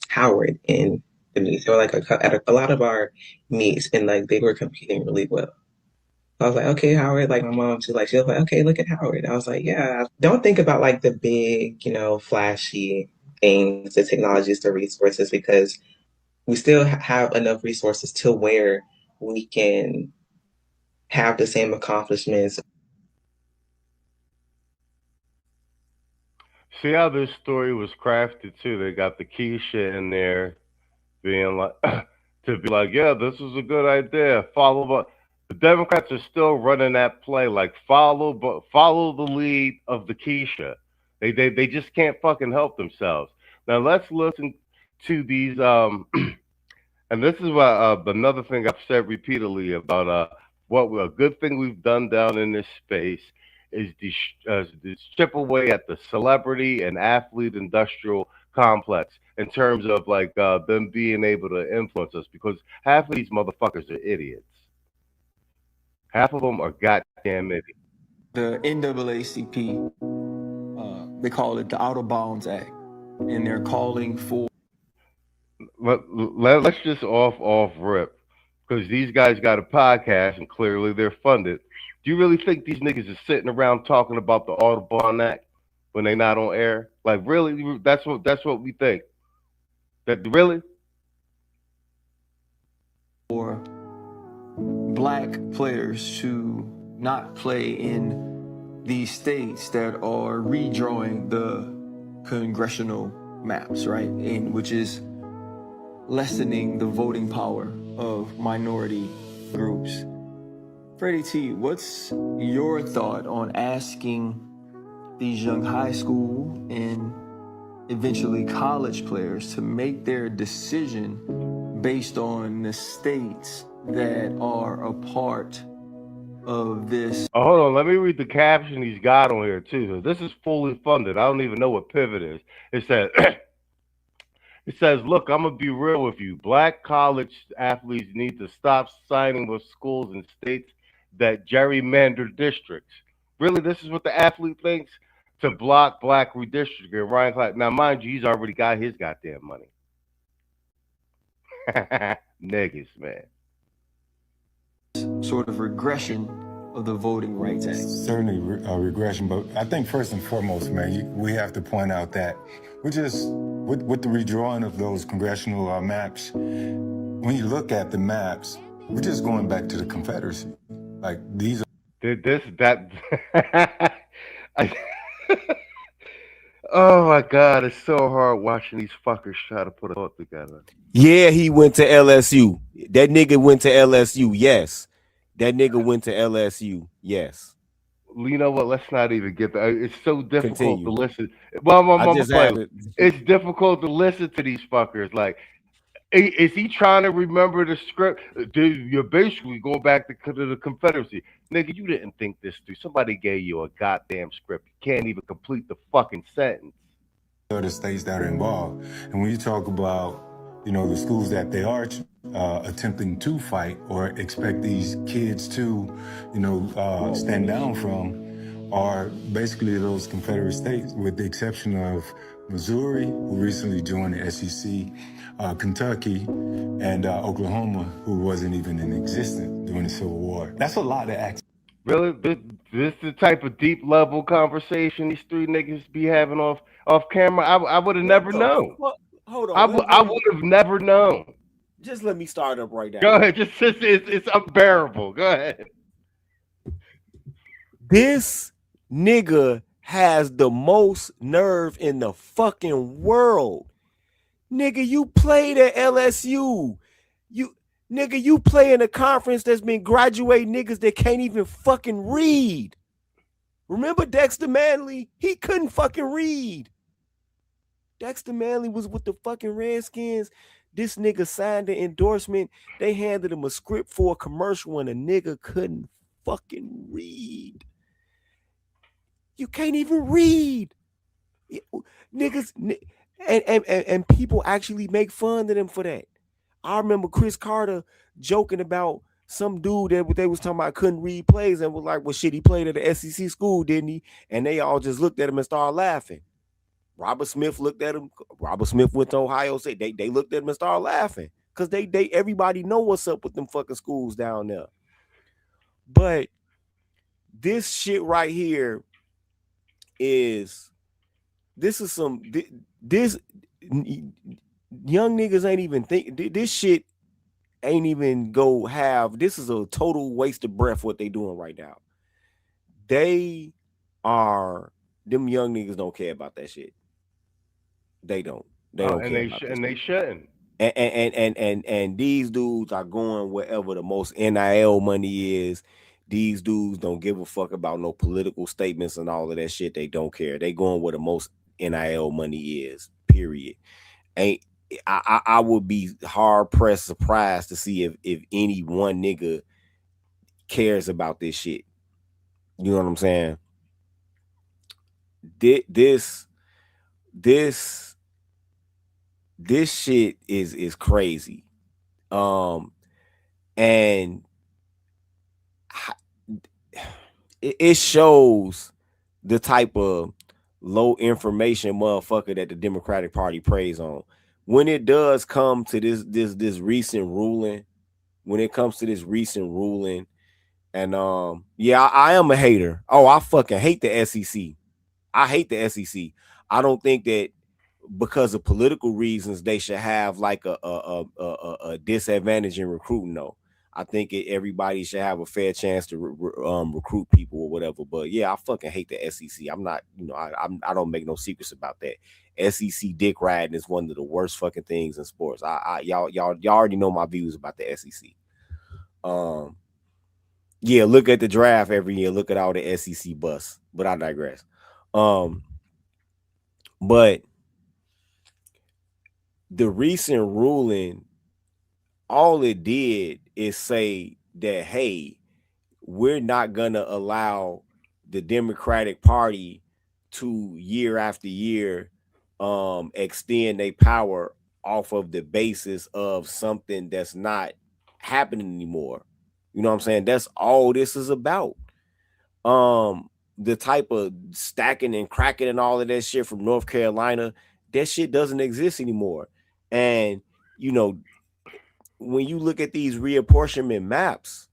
Howard in the meets. They were like at a lot of our meets, and like they were competing really well. I was like, okay, Howard. Like my mom too, like she was like, okay, look at Howard. I was like, yeah. Don't think about like the big, flashy things, the technologies, the resources, because we still have enough resources to where we can have the same accomplishments. See how this story was crafted too? They got the Keisha in there being like, to be like, yeah, this is a good idea. But the Democrats are still running that play, like follow the lead of the Keisha. They just can't fucking help themselves. Now let's listen to these. And this is what another thing I've said repeatedly about what a good thing we've done down in this space is to chip away at the celebrity and athlete industrial complex in terms of like them being able to influence us, because half of these motherfuckers are idiots. Half of them are goddamn idiots. The NAACP, they call it the Out of Bounds Act, and they're calling for. Let's just off rip. Because these guys got a podcast and clearly they're funded. Do you really think these niggas are sitting around talking about the Audubon Act when they're not on air? Like, really? That's what we think. That really? For black players to not play in these states that are redrawing the congressional maps, right? And which is lessening the voting power of minority groups. Freddie T, what's your thought on asking these young high school and eventually college players to make their decision based on the states that are a part of this? Oh, hold on, let me read the caption he's got on here too. This is fully funded. I don't even know what Pivot is. It says It says, look, I'm going to be real with you. Black college athletes need to stop signing with schools and states that gerrymander districts. Really, this is what the athlete thinks? To block black redistricting. Ryan Clark. Now, mind you, he's already got his goddamn money. Niggas, man. Sort of regression of the Voting Rights Act. Certainly a regression, but I think first and foremost, man, we have to point out that we're just, with the redrawing of those congressional maps, when you look at the maps, we're just going back to the Confederacy. Like, these are... Oh my God, it's so hard watching these fuckers try to put a thought together. Yeah, he went to LSU. That nigga went to LSU. Yes. That nigga went to LSU. Yes. You know what? Let's not even get that. It's so difficult Continue. to listen. Well, I just had it. It's difficult to listen to these fuckers. Like, is he trying to remember the script? Dude, you're basically going back to the Confederacy. Nigga, you didn't think this through. Somebody gave you a goddamn script. You can't even complete the fucking sentence. The states that are involved. And when you talk about, you know, the schools that they are attempting to fight or expect these kids to, you know, stand down from, are basically those Confederate states, with the exception of Missouri, who recently joined the SEC, Kentucky, and Oklahoma, who wasn't even in existence during the Civil War. That's a lot to ask. Really? This the type of deep level conversation these three niggas be having off camera? I would have never known. Hold on. I would have never known. Just let me start up right now. Go ahead. It's unbearable. Go ahead. This nigga has the most nerve in the fucking world. Nigga, you played at LSU. You play in a conference that's been graduating niggas that can't even fucking read. Remember Dexter Manley? He couldn't fucking read. Dexter Manley was with the fucking Redskins. This nigga signed an endorsement. They handed him a script for a commercial and a nigga couldn't fucking read. You can't even read. Niggas, and people actually make fun of them for that. I remember Chris Carter joking about some dude that they was talking about couldn't read plays and was like, well, shit, he played at the SEC school, didn't he? And they all just looked at him and started laughing. Robert Smith looked at him. Robert Smith went to Ohio State. They looked at him and started laughing because they everybody know what's up with them fucking schools down there. But this shit right here is this young niggas ain't even think this shit ain't even go have. This is a total waste of breath what they doing right now. Them young niggas don't care about that shit. They don't. They don't care about and they shouldn't. And these dudes are going wherever the most NIL money is. These dudes don't give a fuck about no political statements and all of that shit. They don't care. They going where the most NIL money is. Period. I would be hard pressed surprised to see if any one nigga cares about this shit. You know what I'm saying? This shit is crazy. And it shows the type of low information motherfucker that the Democratic Party preys on. When it does come to this recent ruling, and yeah, I am a hater. Oh, I fucking hate the SEC. I hate the SEC. I don't think that because of political reasons they should have like a disadvantage in recruiting. No, I think everybody should have a fair chance to recruit people or whatever. But yeah, I fucking hate the SEC. I'm not, I don't make no secrets about that. SEC dick riding is one of the worst fucking things in sports. Y'all already know my views about the SEC. Yeah, look at the draft every year. Look at all the SEC busts. But I digress. But the recent ruling, all it did is say that, hey, we're not gonna allow the Democratic Party to year after year extend their power off of the basis of something that's not happening anymore. You know what I'm saying? That's all this is about. The type of stacking and cracking and all of that shit from North Carolina, that shit doesn't exist anymore. And when you look at these reapportionment maps,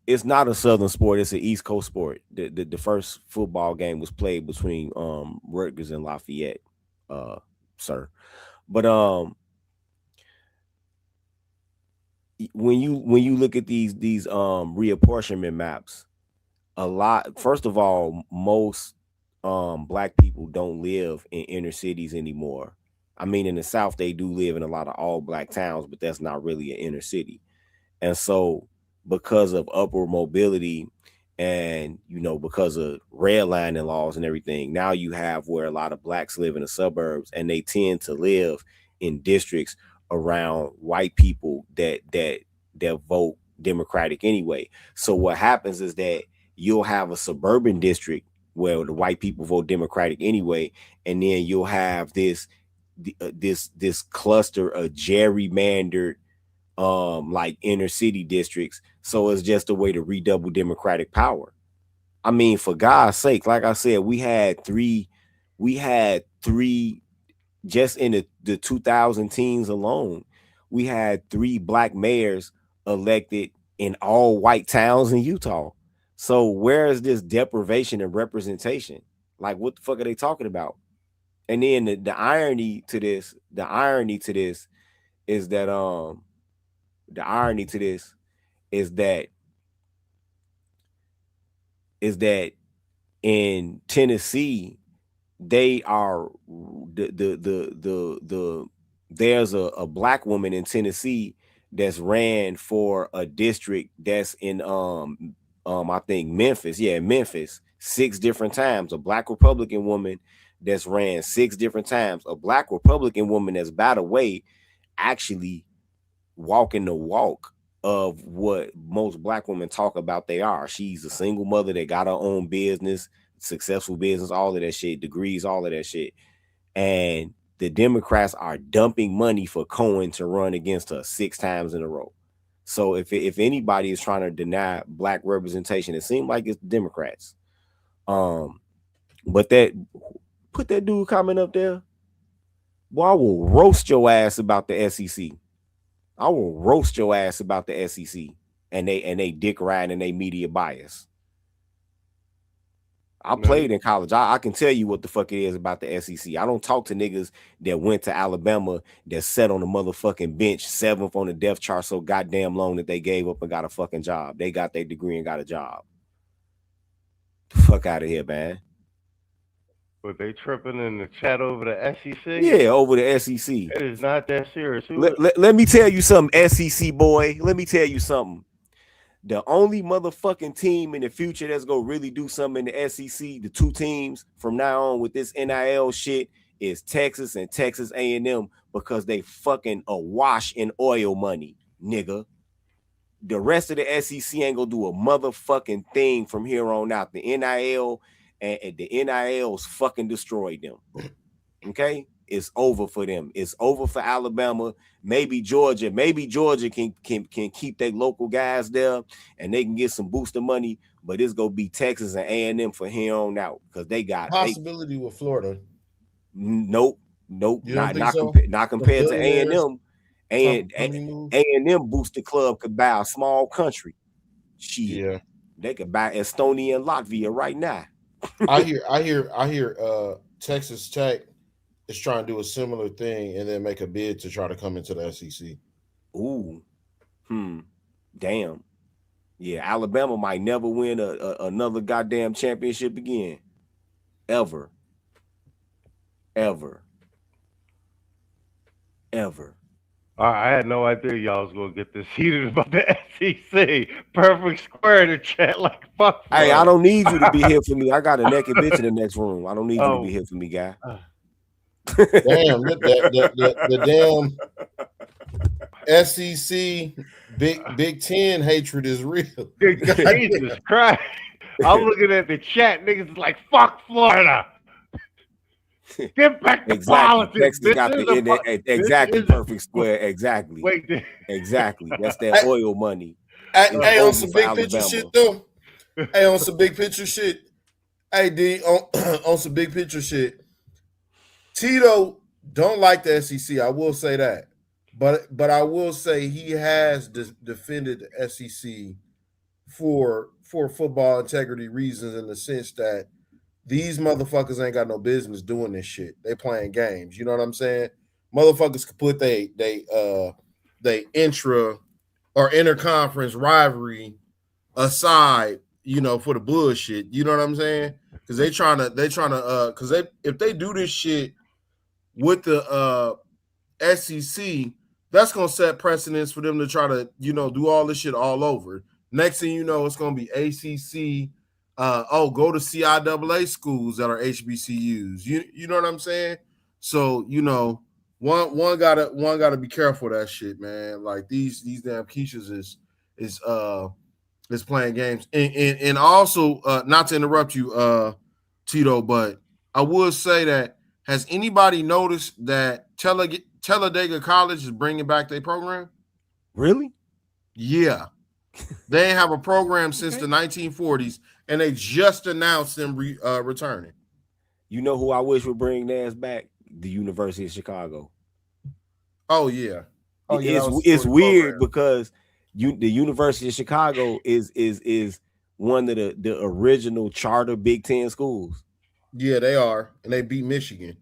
it's not a Southern sport, it's an East Coast sport. The first football game was played between Rutgers and Lafayette, sir. But when you look at these reapportionment maps, first of all, most black people don't live in inner cities anymore. I mean, in the South, they do live in a lot of all black towns, but that's not really an inner city. And so because of upward mobility and, you know, because of redlining laws and everything, now you have where a lot of blacks live in the suburbs, and they tend to live in districts around white people that vote Democratic anyway. So what happens is that you'll have a suburban district where the white people vote Democratic anyway, and then you'll have this cluster of gerrymandered like inner city districts. So it's just a way to redouble Democratic power. I mean, for God's sake, like I said, we had three just in the 2000 teens alone. We had 3 black mayors elected in all white towns in Utah. So where is this deprivation of representation? Like, what the fuck are they talking about? And then the irony to this is that in Tennessee, they are there's a black woman in Tennessee that's ran for a district that's in I think Memphis. Yeah, Memphis, 6 different times. A black Republican woman that's ran 6 different times. A black Republican woman that's, by the way, actually walking the walk of what most black women talk about they are. She's a single mother that got her own business, successful business, all of that shit, degrees, all of that shit. And the Democrats are dumping money for Cohen to run against her 6 times in a row. So if anybody is trying to deny black representation, it seems like it's the Democrats. But put that dude comment up there. Boy, I will roast your ass about the SEC. I will roast your ass about the SEC and they dick riding and they media bias. I played in college. I can tell you what the fuck it is about the SEC. I don't talk to niggas that went to Alabama that sat on the motherfucking bench 7th on the depth chart so goddamn long that they gave up and got a fucking job. They got their degree and got a job. The fuck out of here, man. But they tripping in the chat over the SEC? Yeah, over the SEC. It is not that serious. Let me tell you something, SEC boy. Let me tell you something. The only motherfucking team in the future that's gonna really do something in the SEC, the 2 teams from now on with this NIL shit, is Texas and Texas A&M, because they fucking awash in oil money, nigga. The rest of the SEC ain't gonna do a motherfucking thing from here on out. The NIL and the NILs fucking destroyed them. Okay? It's over for them. It's over for Alabama. Maybe Georgia. Maybe Georgia can keep their local guys there and they can get some booster money. But it's gonna be Texas and A&M for here on out, because they got possibility with Florida. Nope. Not compared to A&M. A&M booster club could buy a small country. Shit. Yeah. They could buy Estonia and Latvia right now. I hear Texas Tech is trying to do a similar thing and then make a bid to try to come into the SEC. Ooh. Damn. Yeah, Alabama might never win another goddamn championship again. Ever. I had no idea y'all was gonna get this heated about the SEC. Perfect square in the chat, like fuck. Hey, I don't need you to be here for me. I got a naked bitch in the next room. I don't need you to be here for me, guy. Damn, the damn SEC Big Ten hatred is real. Jesus Christ. I'm looking at the chat, niggas is like, fuck Florida. Get back to politics. Exactly, perfect square. Exactly. Exactly. That's that oil money. Hey, on some big picture shit though. Hey, on some big picture shit. Hey, D, on some big picture shit. Tito don't like the SEC. I will say that. But I will say he has defended the SEC for football integrity reasons, in the sense that these motherfuckers ain't got no business doing this shit. They playing games. You know what I'm saying? Motherfuckers could put they intra or interconference rivalry aside, you know, for the bullshit. You know what I'm saying? Because if they do this shit with the SEC, that's gonna set precedence for them to try to, do all this shit all over. Next thing you know, it's gonna be ACC. Go to CIAA schools that are HBCUs. You know what I'm saying? So one gotta be careful of that shit, man. Like these damn Keishas is playing games, and also not to interrupt you, Tito, but I would say that has anybody noticed that Talladega College is bringing back their program? Really? Yeah, they ain't have a program since the 1940s, and they just announced them returning. You know who I wish would bring theirs back? The University of Chicago. Oh yeah. It's weird because the University of Chicago is one of the original charter Big Ten schools. Yeah, they are, and they beat Michigan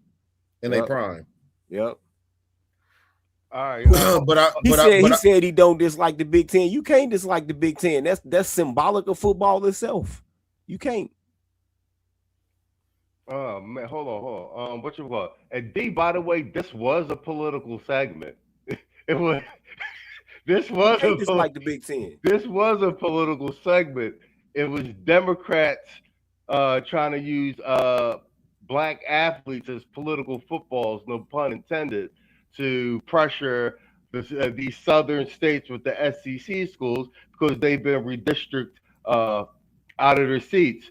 in their prime. Yep. All right, he said he don't dislike the Big Ten. You can't dislike the Big Ten. That's symbolic of football itself. You can't. Oh man, hold on. What you call? And D, by the way, this was a political segment. It was. This was like the Big Ten. This was a political segment. It was Democrats trying to use black athletes as political footballs, no pun intended, to pressure these southern states with the SEC schools because they've been redistricted out of their seats.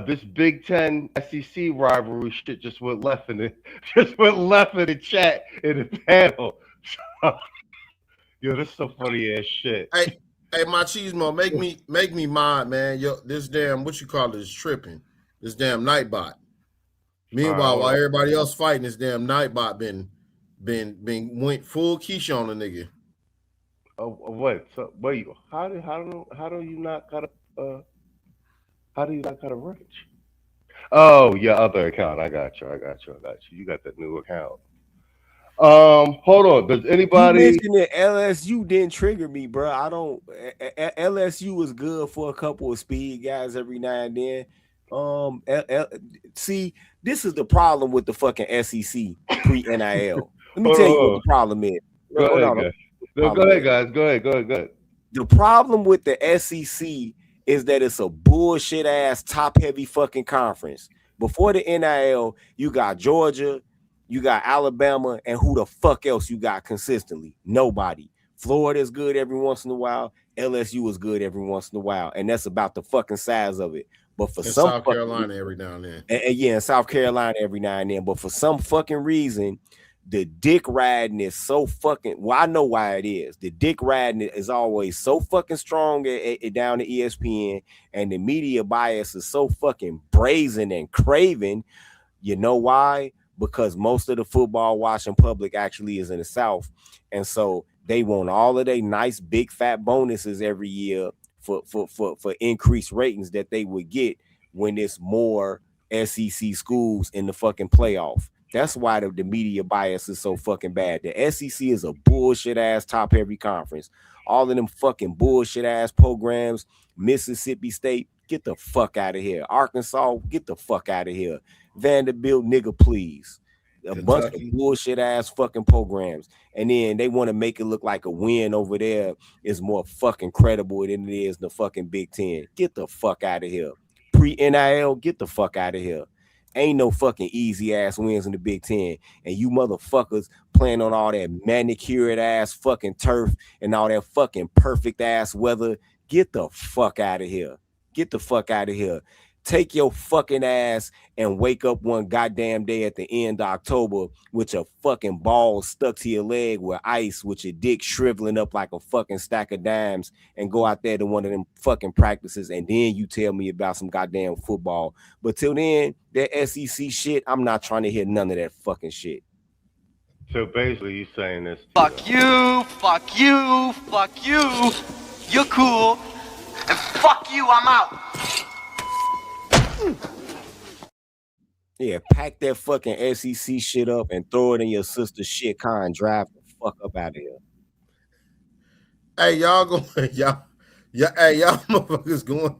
This Big Ten SEC rivalry shit just went left in the chat in the panel. Yo, this is so funny ass shit. Hey, Machismo, make me mad, man. Yo, this damn what you call it is tripping. This damn Nightbot. Meanwhile, while everybody else fighting, this damn Nightbot went full Keisha on the nigga. Oh, what? So wait, how do you not got a rich? Oh, your other account. I got you. You got that new account. Hold on. Does anybody? You mentioned that LSU didn't trigger me, bro. I don't. LSU was good for a couple of speed guys every now and then. See, this is the problem with the fucking SEC pre-NIL. Let me tell you what the problem is. Go ahead, guys. Go ahead. The problem with the SEC is that it's a bullshit ass top heavy fucking conference. Before the NIL, you got Georgia, you got Alabama, and who the fuck else you got consistently? Nobody. Florida is good every once in a while. LSU is good every once in a while, and that's about the fucking size of it. But for some South Carolina every now and then, in South Carolina every now and then. But for some fucking reason, the dick riding is so fucking. Well, I know why it is. The dick riding is always so fucking strong down at ESPN, and the media bias is so fucking brazen and craven. You know why? Because most of the football watching public actually is in the South, and so they want all of their nice big fat bonuses every year for increased ratings that they would get when it's more SEC schools in the fucking playoff. That's why the media bias is so fucking bad. The SEC is a bullshit ass top heavy conference. All of them fucking bullshit ass programs. Mississippi State, get the fuck out of here. Arkansas, get the fuck out of here. Vanderbilt, nigga, please. A bunch of bullshit ass fucking programs. And then they want to make it look like a win over there is more fucking credible than it is the fucking Big Ten. Get the fuck out of here. Pre-NIL, get the fuck out of here. Ain't no fucking easy ass wins in the Big Ten. And you motherfuckers playing on all that manicured ass fucking turf and all that fucking perfect ass weather. Get the fuck out of here. Get the fuck out of here. Take your fucking ass and wake up one goddamn day at the end of October with your fucking balls stuck to your leg with ice, with your dick shriveling up like a fucking stack of dimes, and go out there to one of them fucking practices, and then you tell me about some goddamn football. But till then, that SEC shit, I'm not trying to hear none of that fucking shit. So basically, you saying this? Fuck you, fuck you, fuck you. You're cool, and fuck you. I'm out. Yeah, pack that fucking SEC shit up and throw it in your sister's shit car and drive the fuck up out of here. Hey, y'all go, y'all motherfuckers going.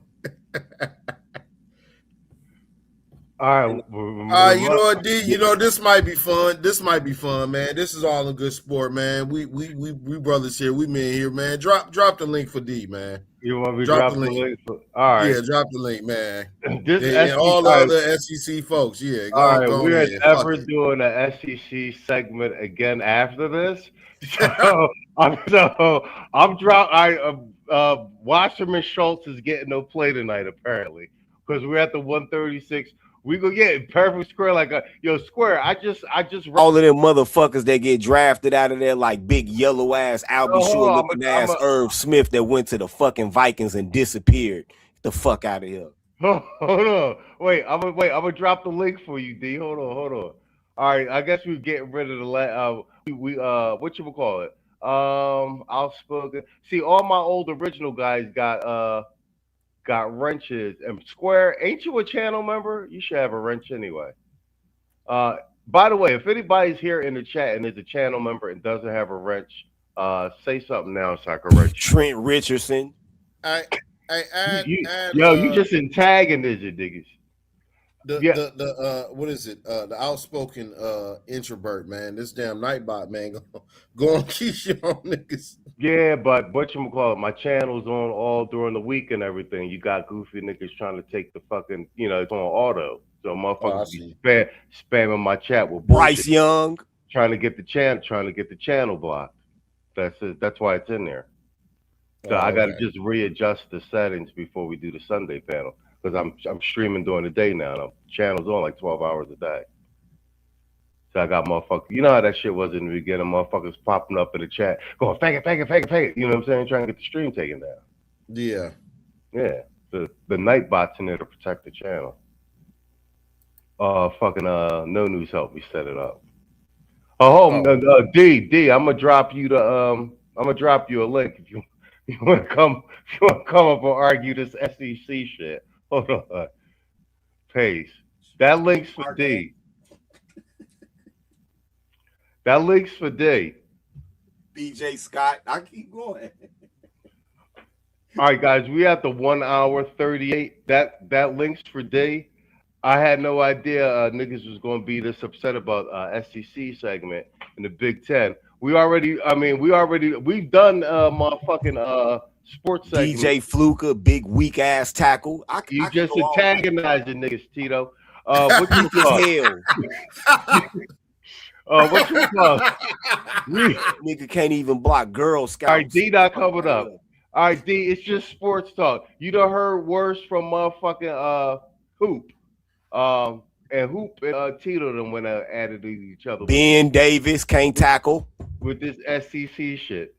All right, you know what, D? You know this might be fun. This might be fun, man. This is all a good sport, man. We brothers here. We men here, man. Drop the link for D, man. You want me to drop the link? All right. Yeah, drop the link, man. This and all the other SEC folks. Yeah. All right. We're never doing an SEC segment again after this. So I'm dropping. Wasserman Schultz is getting no play tonight apparently because we're at the 136. We go get perfect square like a square. I just all of them motherfuckers that get drafted out of there like big yellow ass Albie Shore looking ass Irv Smith that went to the fucking Vikings and disappeared. Get the fuck out of here. Hold on. I'm gonna drop the link for you, D. Hold on. All right, I guess we're getting rid of the what you call it? Outspoken. See, all my old original guys got wrenches. And Square, ain't you a channel member? You should have a wrench anyway. By the way, if anybody's here in the chat and is a channel member and doesn't have a wrench, say something now so I can wrench. Trent Richardson. You just in tagging this, you niggas. What is it? The outspoken introvert, man. This damn Nightbot, man, go on Keisha on niggas. Yeah, but whatchamacallit, my channel's on all during the week and everything. You got goofy niggas trying to take the fucking, it's on auto. So motherfuckers be spamming my chat with Bryce Young. Trying to get the channel blocked. That's it. That's why it's in there. So I gotta just readjust the settings before we do the Sunday panel. Because I'm streaming during the day now. The channel's on like 12 hours a day. So I got motherfuckers. You know how that shit was in the beginning. Motherfuckers popping up in the chat, going fake it. You know what I'm saying? Trying to get the stream taken down. Yeah. Yeah. The Nightbot's in there to protect the channel. No News helped me set it up. D, I'm gonna drop you a link if you want to come up and argue this SEC shit. Hold on. Pace. That link's for D. That link's for D. BJ Scott. I keep going. All right, guys. We at the 1 hour 38. That link's for D. I had no idea niggas was going to be this upset about SEC segment in the Big Ten. We've done motherfucking sports segment. DJ Fluker, big weak ass tackle. You just antagonizing niggas, Tito. What you call? What you call? Nigga can't even block Girl Scouts. All right, D not coming up. All right, D, it's just sports talk. You done heard worse from motherfucking Hoop. And Hoop and Tito them when added to each other. Ben Davis can't tackle with this SEC shit.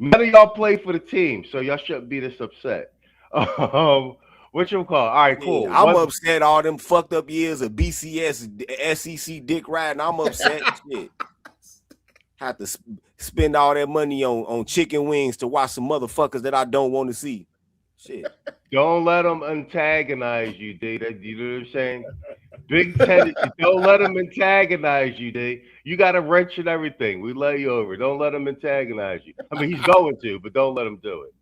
None of y'all play for the team, so y'all shouldn't be this upset. What you call? All right, cool. Yeah, I'm upset. All them fucked up years of BCS, SEC dick riding. I'm upset. Shit. Have to spend all that money on chicken wings to watch some motherfuckers that I don't want to see. Shit. Don't let them antagonize you, D. You know what I'm saying? Big Ten, don't let them antagonize you, D. You got a wrench and everything. We lay you over. Don't let them antagonize you. I mean, he's going to, but don't let him do it.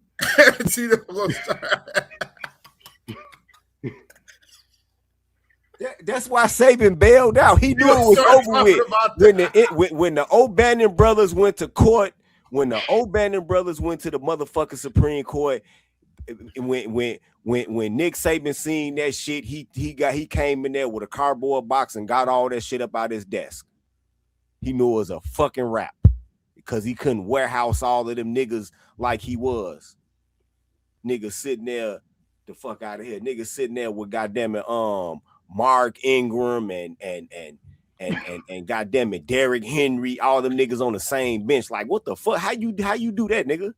That's why Saban bailed out. He knew it was over with. When the O'Bannon brothers went to court, when the O'Bannon brothers went to the motherfucking Supreme Court, when Nick Saban seen that shit, he came in there with a cardboard box and got all that shit up out his desk. He knew it was a fucking rap because he couldn't warehouse all of them niggas like he was. Niggas sitting there, the fuck out of here. Niggas sitting there with goddamn it, Mark Ingram and goddamn it, Derrick Henry, all them niggas on the same bench. Like, what the fuck? How you do that, nigga?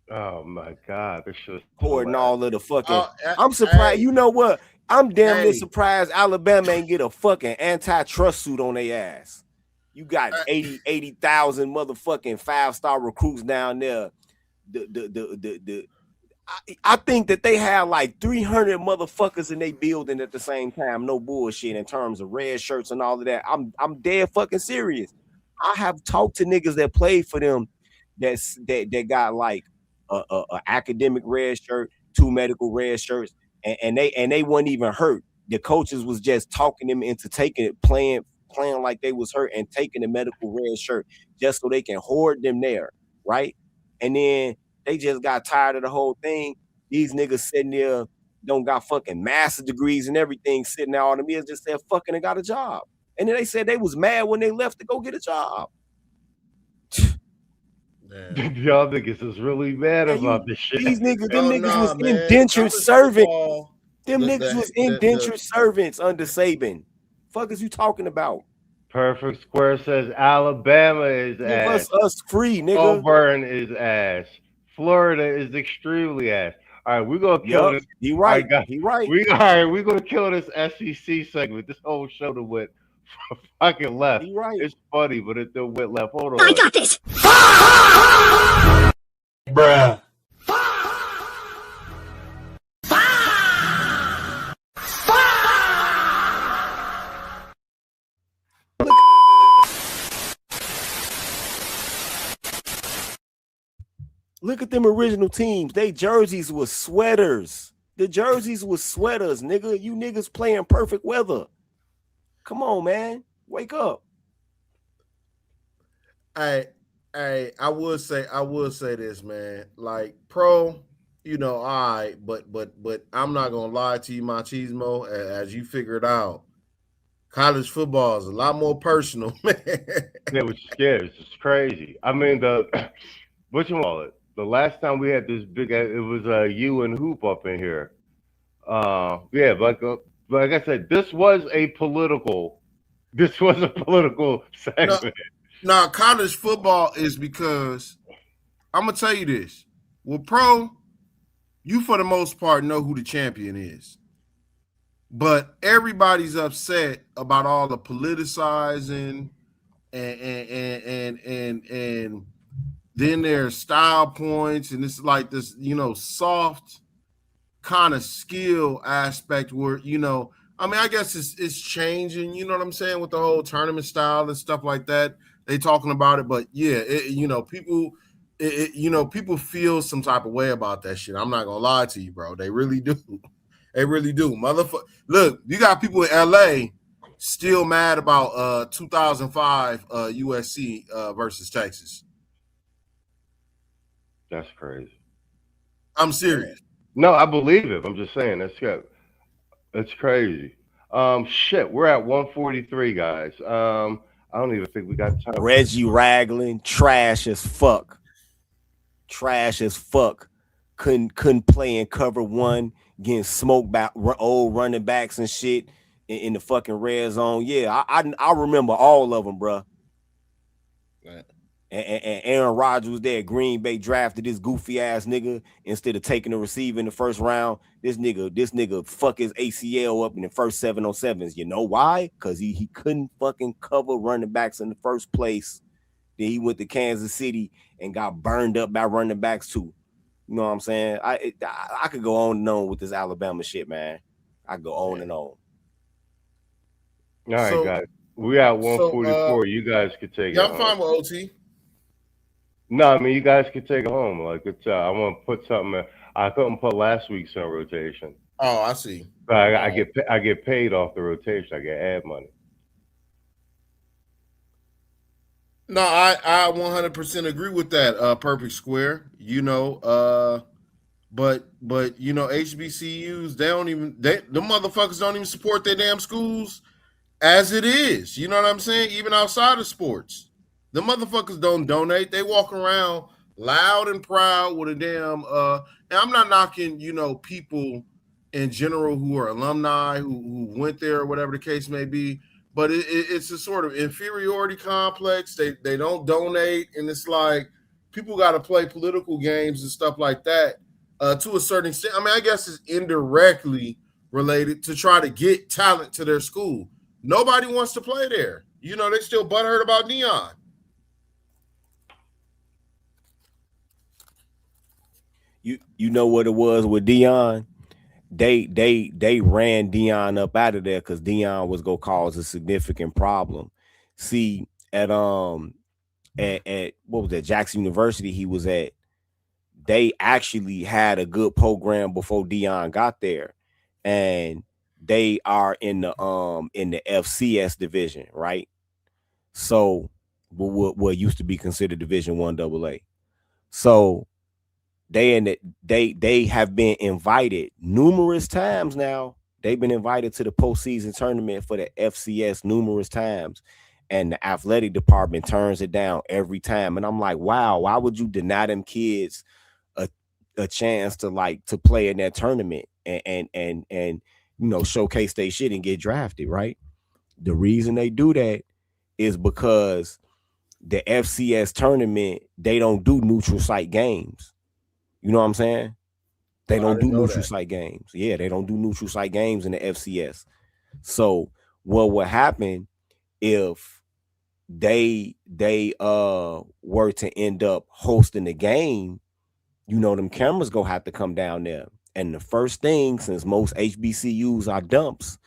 Oh my God, this shit pouring all of the fucking. I'm surprised. You know what? I'm damn near surprised Alabama ain't get a fucking antitrust suit on their ass. You got 80,000 motherfucking 5-star recruits down there. I think that they have like 300 motherfuckers in their building at the same time. No bullshit in terms of red shirts and all of that. I'm dead fucking serious. I have talked to niggas that played for them that got like a academic red shirt, 2 medical red shirts, and they weren't even hurt. The coaches was just talking them into taking it, playing like they was hurt and taking the medical red shirt just so they can hoard them there, right? And then they just got tired of the whole thing. These niggas sitting there don't got fucking master degrees and everything sitting there on them. They just said fucking and got a job. And then they said they was mad when they left to go get a job. Y'all niggas is really mad about this shit. These niggas, them niggas was indentured servants. Them niggas was indentured servants under Saban. Fuck is you talking about? Perfect Square says Alabama is Give ass. us free, nigga. Auburn is ass. Florida is extremely ass. All right, we're gonna kill this. He right. All right, He right. We're gonna kill this SEC segment. This whole show that went fucking left. He right. It's funny, but it still went left. Hold on. I got this. Bruh. Look at them original teams. They jerseys was sweaters. The jerseys was sweaters, nigga. You niggas playing perfect weather. Come on, man. Wake up. I would say this, man. Like pro, all right, but I'm not gonna lie to you, Machismo. As you figured out, college football is a lot more personal, man. It was scary. It's crazy. I mean, what you call it? The last time we had this big, it was you and Hoop up in here. Yeah, but like I said, this was a political segment. Now, college football is because I'm gonna tell you this. With pro, you for the most part know who the champion is, but everybody's upset about all the politicizing and then there's style points, and it's like this, soft kind of skill aspect where, I guess it's changing, you know what I'm saying, with the whole tournament style and stuff like that. They talking about it, but yeah, people feel some type of way about that shit. I'm not gonna lie to you, bro. They really do. They really do. Motherfucker, look, you got people in LA still mad about 2005 USC versus Texas. That's crazy. I'm serious. No, I believe it. I'm just saying that's crazy. Shit, we're at 143, guys. I don't even think we got time. Reggie Ragland, trash as fuck. Trash as fuck. Couldn't play in cover one, getting smoked by old running backs and shit in the fucking red zone. Yeah, I remember all of them, bro. Right. And Aaron Rodgers was there. Green Bay drafted this goofy ass nigga instead of taking the receiver in the first round. This nigga fuck his ACL up in the first 7-on-7s. You know why? Because he couldn't fucking cover running backs in the first place. Then he went to Kansas City and got burned up by running backs too. You know what I'm saying? I could go on and on with this Alabama shit, man. I could go on and on. All right, guys. We at 144. You guys could take it. Yeah, I'm fine with OT. No, I mean you guys could take it home. Like it's, I want to put something. I couldn't put last week's on rotation. Oh, I see. But I get paid off the rotation. I get ad money. No, I 100% agree with that. Perfect Square. But HBCUs, the motherfuckers don't even support their damn schools as it is. You know what I'm saying? Even outside of sports. The motherfuckers don't donate. They walk around loud and proud with a damn and I'm not knocking, people in general who are alumni who went there or whatever the case may be, but it's a sort of inferiority complex. They don't donate, and it's like people got to play political games and stuff like that to a certain extent. I mean, I guess it's indirectly related to try to get talent to their school. Nobody wants to play there. They still butthurt about Deion. You know what it was with Deion? They ran Deion up out of there because Deion was gonna cause a significant problem. See, at what was that, Jackson University he was at, they actually had a good program before Dion got there, and they are in the FCS division, right? So what used to be considered Division 1 AA. So they have been invited numerous times now. They've been invited to the postseason tournament for the FCS numerous times, and the athletic department turns it down every time. And I'm like, wow, why would you deny them kids a chance to play in that tournament and showcase their shit and get drafted, right? The reason they do that is because the FCS tournament, they don't do neutral site games. You know what I'm saying? They don't do neutral site games. Yeah, they don't do neutral site games in the FCS. So what would happen if they were to end up hosting the game? Them cameras gonna have to come down there. And the first thing, since most HBCUs are dumps,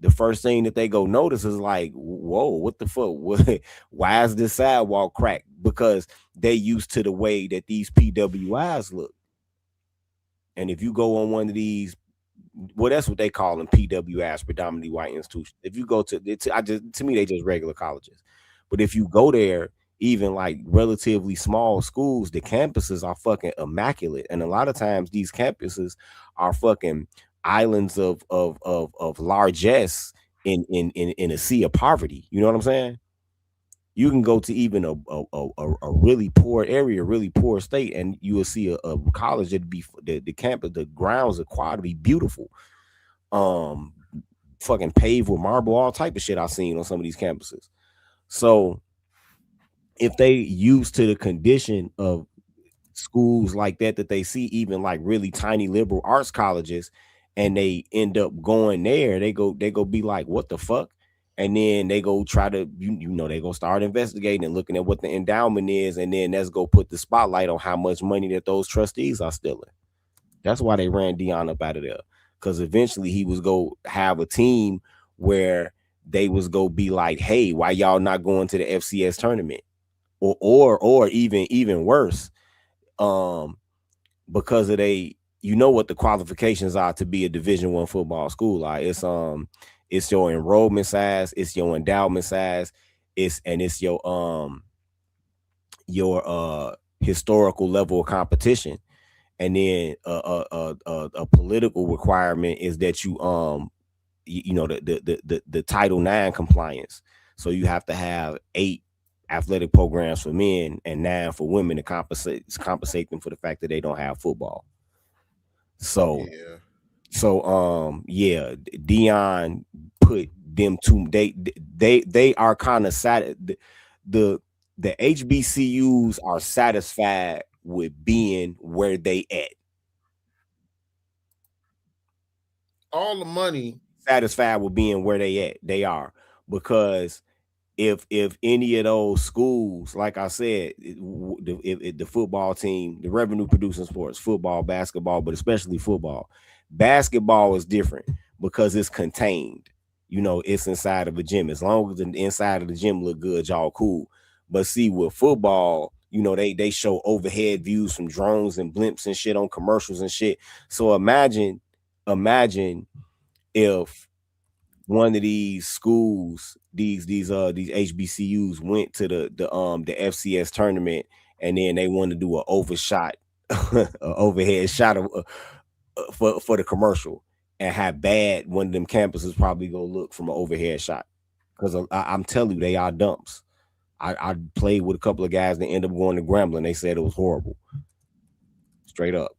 the first thing that they go notice is like, whoa, what the fuck? Why is this sidewalk cracked? Because they used to the way that these PWIs look. And if you go on one of these, well, that's what they call them, PWIs, predominantly white institutions. If you go to me, they just regular colleges. But if you go there, even like relatively small schools, the campuses are fucking immaculate. And a lot of times these campuses are fucking islands of largesse in a sea of poverty. You know what I'm saying? You can go to even a really poor area, really poor state, and you will see a college that'd be the campus, the grounds required to be beautiful. Fucking paved with marble, all type of shit I've seen on some of these campuses. So if they used to the condition of schools like that they see, even like really tiny liberal arts colleges, and they end up going there, they go be like, what the fuck? And then they go try to, they go start investigating and looking at what the endowment is, and then let's go put the spotlight on how much money that those trustees are stealing. That's why they ran Dion up out of there, because eventually he was go have a team where they was go be like, hey, why y'all not going to the FCS tournament? Or even worse, because of what the qualifications are to be a Division I football school. Like it's your enrollment size, it's your endowment size, it's your historical level of competition, and then a political requirement is that you the Title IX compliance. So you have to have 8 athletic programs for men and 9 for women to compensate them for the fact that they don't have football. So Dion put them to they are kind of sad. The HBCUs are satisfied with being where they at. All the money satisfied with being where they are, because if any of those schools, like I said, if the football team, the revenue producing sports, football, basketball, but especially football, basketball is different because it's contained. It's inside of a gym. As long as the inside of the gym look good, y'all cool. But see, with football, they show overhead views from drones and blimps and shit on commercials and shit. So imagine if one of these schools, these HBCUs went to the FCS tournament, and then they want to do an overhead shot for the commercial, and how bad one of them campuses probably go look from an overhead shot. Because I'm telling you, they are dumps. I played with a couple of guys that ended up going to Grambling. They said it was horrible. Straight up.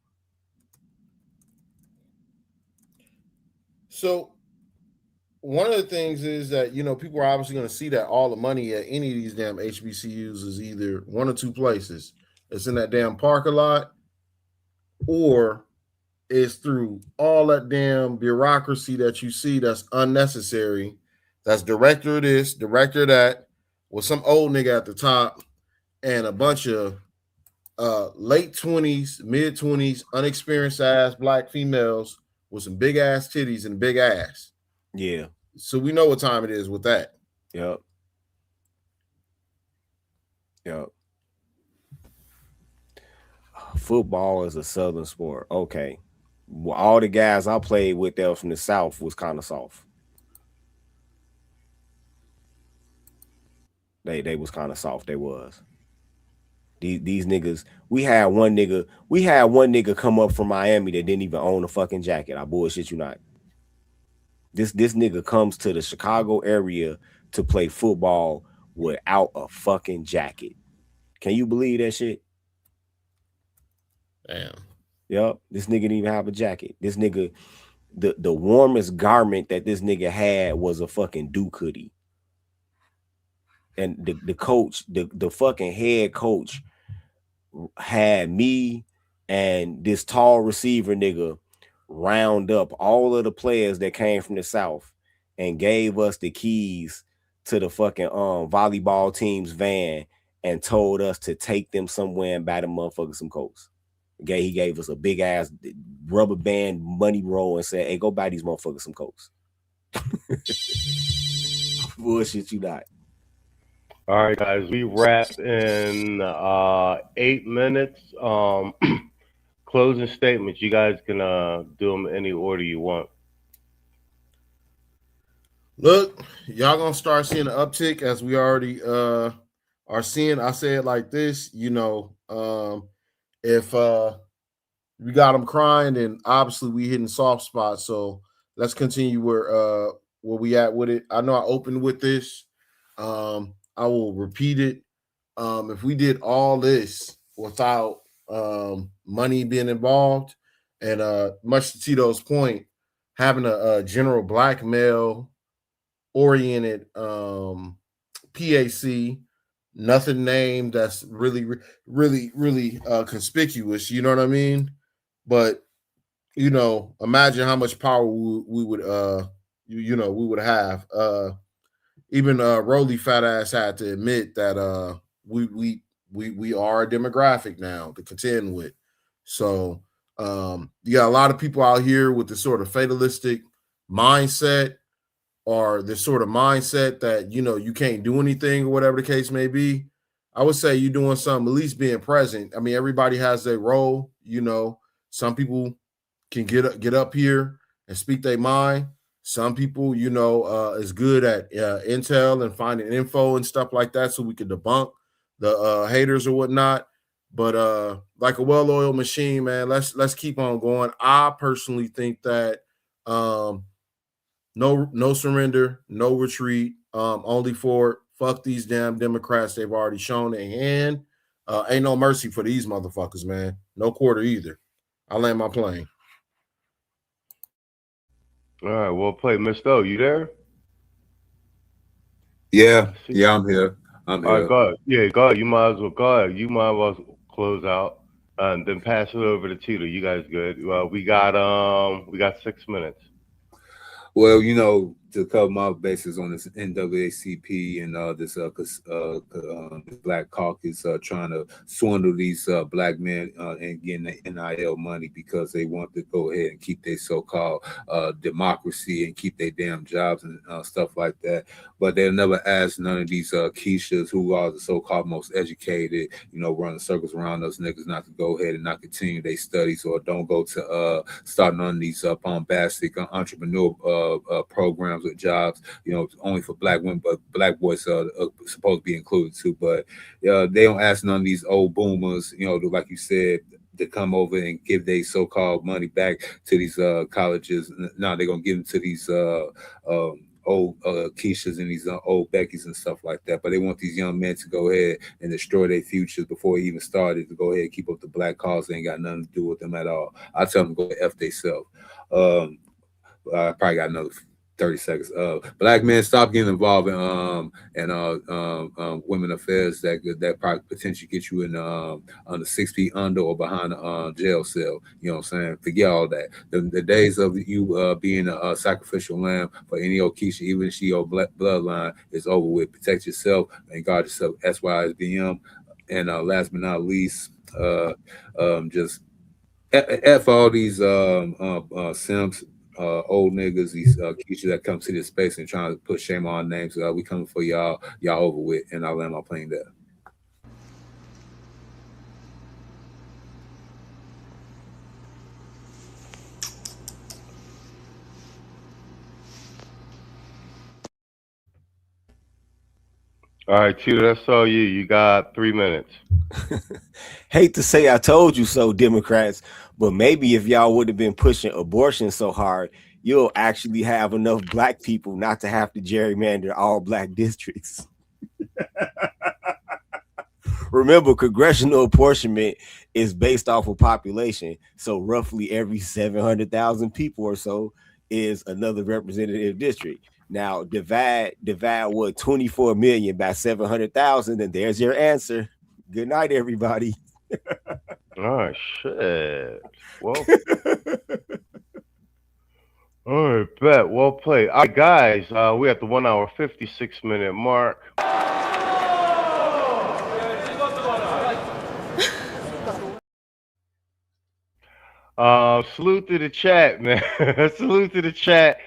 So one of the things is that, people are obviously going to see that all the money at any of these damn HBCUs is either one or two places. It's in that damn parking lot, or it's through all that damn bureaucracy that you see that's unnecessary. That's director of this, director of that, with some old nigga at the top and a bunch of late 20s, mid 20s, unexperienced ass black females with some big ass titties and big ass. Yeah. So we know what time it is with that. Yep. football is a Southern sport. Okay. Well, all the guys I played with that was from the South was kind of soft. They was kind of soft. They was. These niggas, we had one nigga come up from Miami that didn't even own a fucking jacket. I bullshit you not. This nigga comes to the Chicago area to play football without a fucking jacket. Can you believe that shit? Damn. Yep. This nigga didn't even have a jacket. This nigga, the warmest garment that this nigga had was a fucking Duke hoodie. And the coach, the fucking head coach had me and this tall receiver nigga round up all of the players that came from the South and gave us the keys to the fucking volleyball team's van and told us to take them somewhere and buy them motherfuckers some coats. Okay, he gave us a big ass rubber band money roll and said, "Hey, go buy these motherfuckers some coats." Bullshit you not. All right, guys, we wrap in 8 minutes. Closing statements. You guys can do them any order you want. Look, y'all gonna start seeing an uptick as we already are seeing. I say it like this, you know, if we got them crying, then obviously we hitting soft spots. So let's continue where we at with it. I know I opened with this. I will repeat it. If we did all this without money being involved, and much to Tito's point, having a general black male oriented PAC, nothing named that's really conspicuous, you know what I mean? But you know, imagine how much power we would we would have. Even Rolly fat ass had to admit that we are a demographic now to contend with. So you got a lot of people out here with this sort of fatalistic mindset, or this sort of mindset that, you know, you can't do anything or whatever the case may be. I would say you're doing something, at least being present. I mean, everybody has their role, you know. Some people can get up here and speak their mind. Some people, you know, is good at intel and finding info and stuff like that, so we can debunk the haters or whatnot. But like a well-oiled machine, man, let's keep on going. I personally think that no surrender, no retreat, only forward. Fuck these damn Democrats. They've already shown their hand. Ain't no mercy for these motherfuckers, man. No quarter either. I land my plane. All right, well played. Mr. O, you there? Yeah, I'm here. All right, go ahead. Yeah, go ahead. You might as well go ahead. You might as well close out and then pass it over to Tito. You guys good? We got 6 minutes. Well, you know, to cover my bases on this NAACP and this Black Caucus trying to swindle these black men and getting the NIL money because they want to go ahead and keep their so-called democracy and keep their damn jobs and stuff like that. But they'll never ask none of these Keishas, who are the so-called most educated, you know, running circles around those niggas, not to go ahead and not continue their studies, or don't go to start none of these bombastic entrepreneur programs with jobs, you know, only for black women, but black boys are supposed to be included too. But they don't ask none of these old boomers, you know, like you said, to come over and give their so-called money back to these colleges. Now they're gonna give them to these old Keishas and these old Beckys and stuff like that. But they want these young men to go ahead and destroy their futures before he even started, to go ahead and keep up the black cause. They ain't got nothing to do with them at all. I tell them to go F themselves. I probably got another 30 seconds. Black men, stop getting involved in women affairs that probably potentially get you in under 6 feet under or behind a jail cell. You know what I'm saying? Forget all that. The days of you being a sacrificial lamb for any old Keisha, even if she your bloodline, is over with. Protect yourself and guard yourself. SYSBM. And last but not least, just F all these simps, old niggas, these Keisha that come to this space and trying to put shame on our names. We coming for y'all over with, and I'll land my plane there. All right, Tito, that's all you. You got 3 minutes. Hate to say I told you so, Democrats, but maybe if y'all would have been pushing abortion so hard, you'll actually have enough black people not to have to gerrymander all black districts. Remember, congressional apportionment is based off of population. So roughly every 700,000 people or so is another representative district. Now divide what 24 million by 700,000, and there's your answer. Good night, everybody. Oh shit. Well, all right, bet. Well played. All right, guys, we're at the 1 hour 56-minute mark. Salute to the chat, man. Salute to the chat.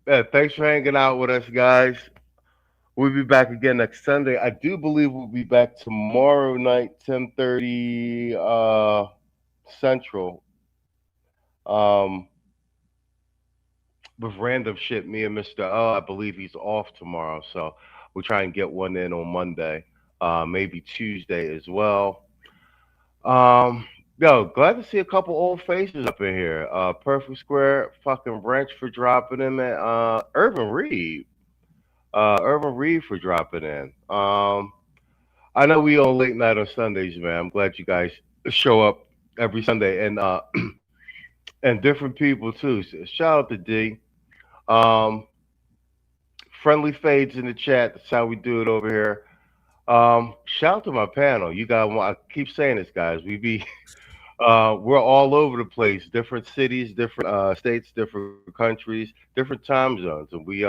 Yeah, thanks for hanging out with us, guys. We'll be back again next Sunday. I do believe we'll be back tomorrow night, 10:30 Central. With random shit, me and Mr. O, I believe he's off tomorrow, so we'll try and get one in on Monday, maybe Tuesday as well. Yo, glad to see a couple old faces up in here. Perfect Square, fucking Wrench for dropping in, man. Urban Reed for dropping in. I know we on late night on Sundays, man. I'm glad you guys show up every Sunday, and and different people too. So shout out to D. Friendly fades in the chat. That's how we do it over here. Shout out to my panel. You guys, I keep saying this, guys. We be we're all over the place, different cities, different states, different countries, different time zones, and we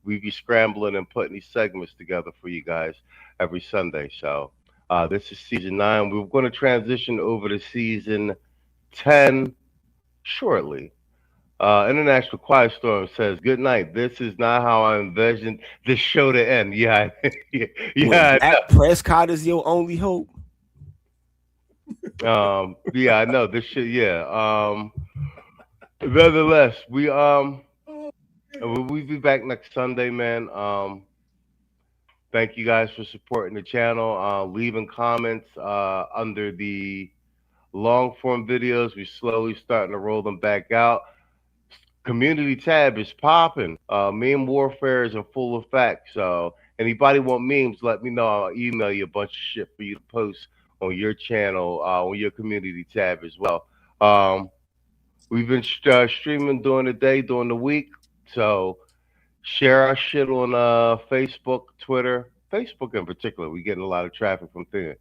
be scrambling and putting these segments together for you guys every Sunday. So this is season 9. We're going to transition over to season 10 shortly. International Quiet Storm says, "Good night. This is not how I envisioned this show to end." Yeah, yeah. Dak Prescott is your only hope. Yeah, I know this shit. Yeah. Nonetheless, we'll be back next Sunday, man. Thank you guys for supporting the channel, leaving comments under the long form videos. We slowly starting to roll them back out. Community tab is popping. Meme warfare is in full effect. So anybody want memes, let me know. I'll email you a bunch of shit for you to post on your channel, on your community tab as well. We've been streaming during the day, during the week. So share our shit on Facebook, Twitter, Facebook in particular. We're getting a lot of traffic from there.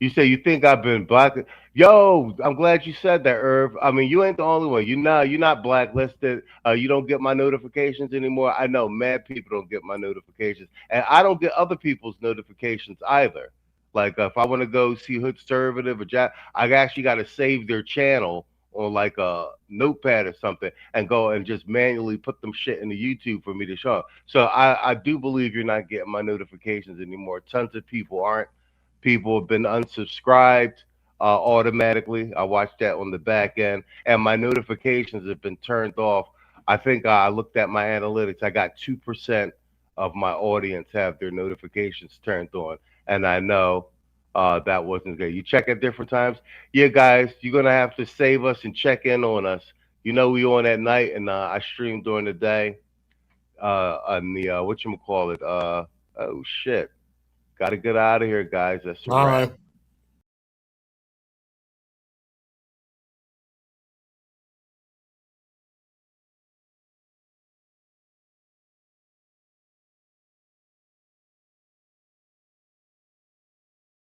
You say you think I've been black? Yo, I'm glad you said that, Irv. I mean, you ain't the only one. You're not blacklisted. You don't get my notifications anymore. I know mad people don't get my notifications, and I don't get other people's notifications either. Like if I want to go see Hood Conservative or Jack, I actually got to save their channel on like a notepad or something and go and just manually put them shit into YouTube for me to show. So I do believe you're not getting my notifications anymore. Tons of people aren't. People have been unsubscribed automatically. I watched that on the back end, and my notifications have been turned off. I think I looked at my analytics. I got 2% of my audience have their notifications turned on, and I know that wasn't good. You check at different times. Yeah, guys, you're going to have to save us and check in on us. You know we on at night, and I stream during the day on the, whatchamacallit, oh, shit. Got to get out of here, guys. That's a wrap. All right.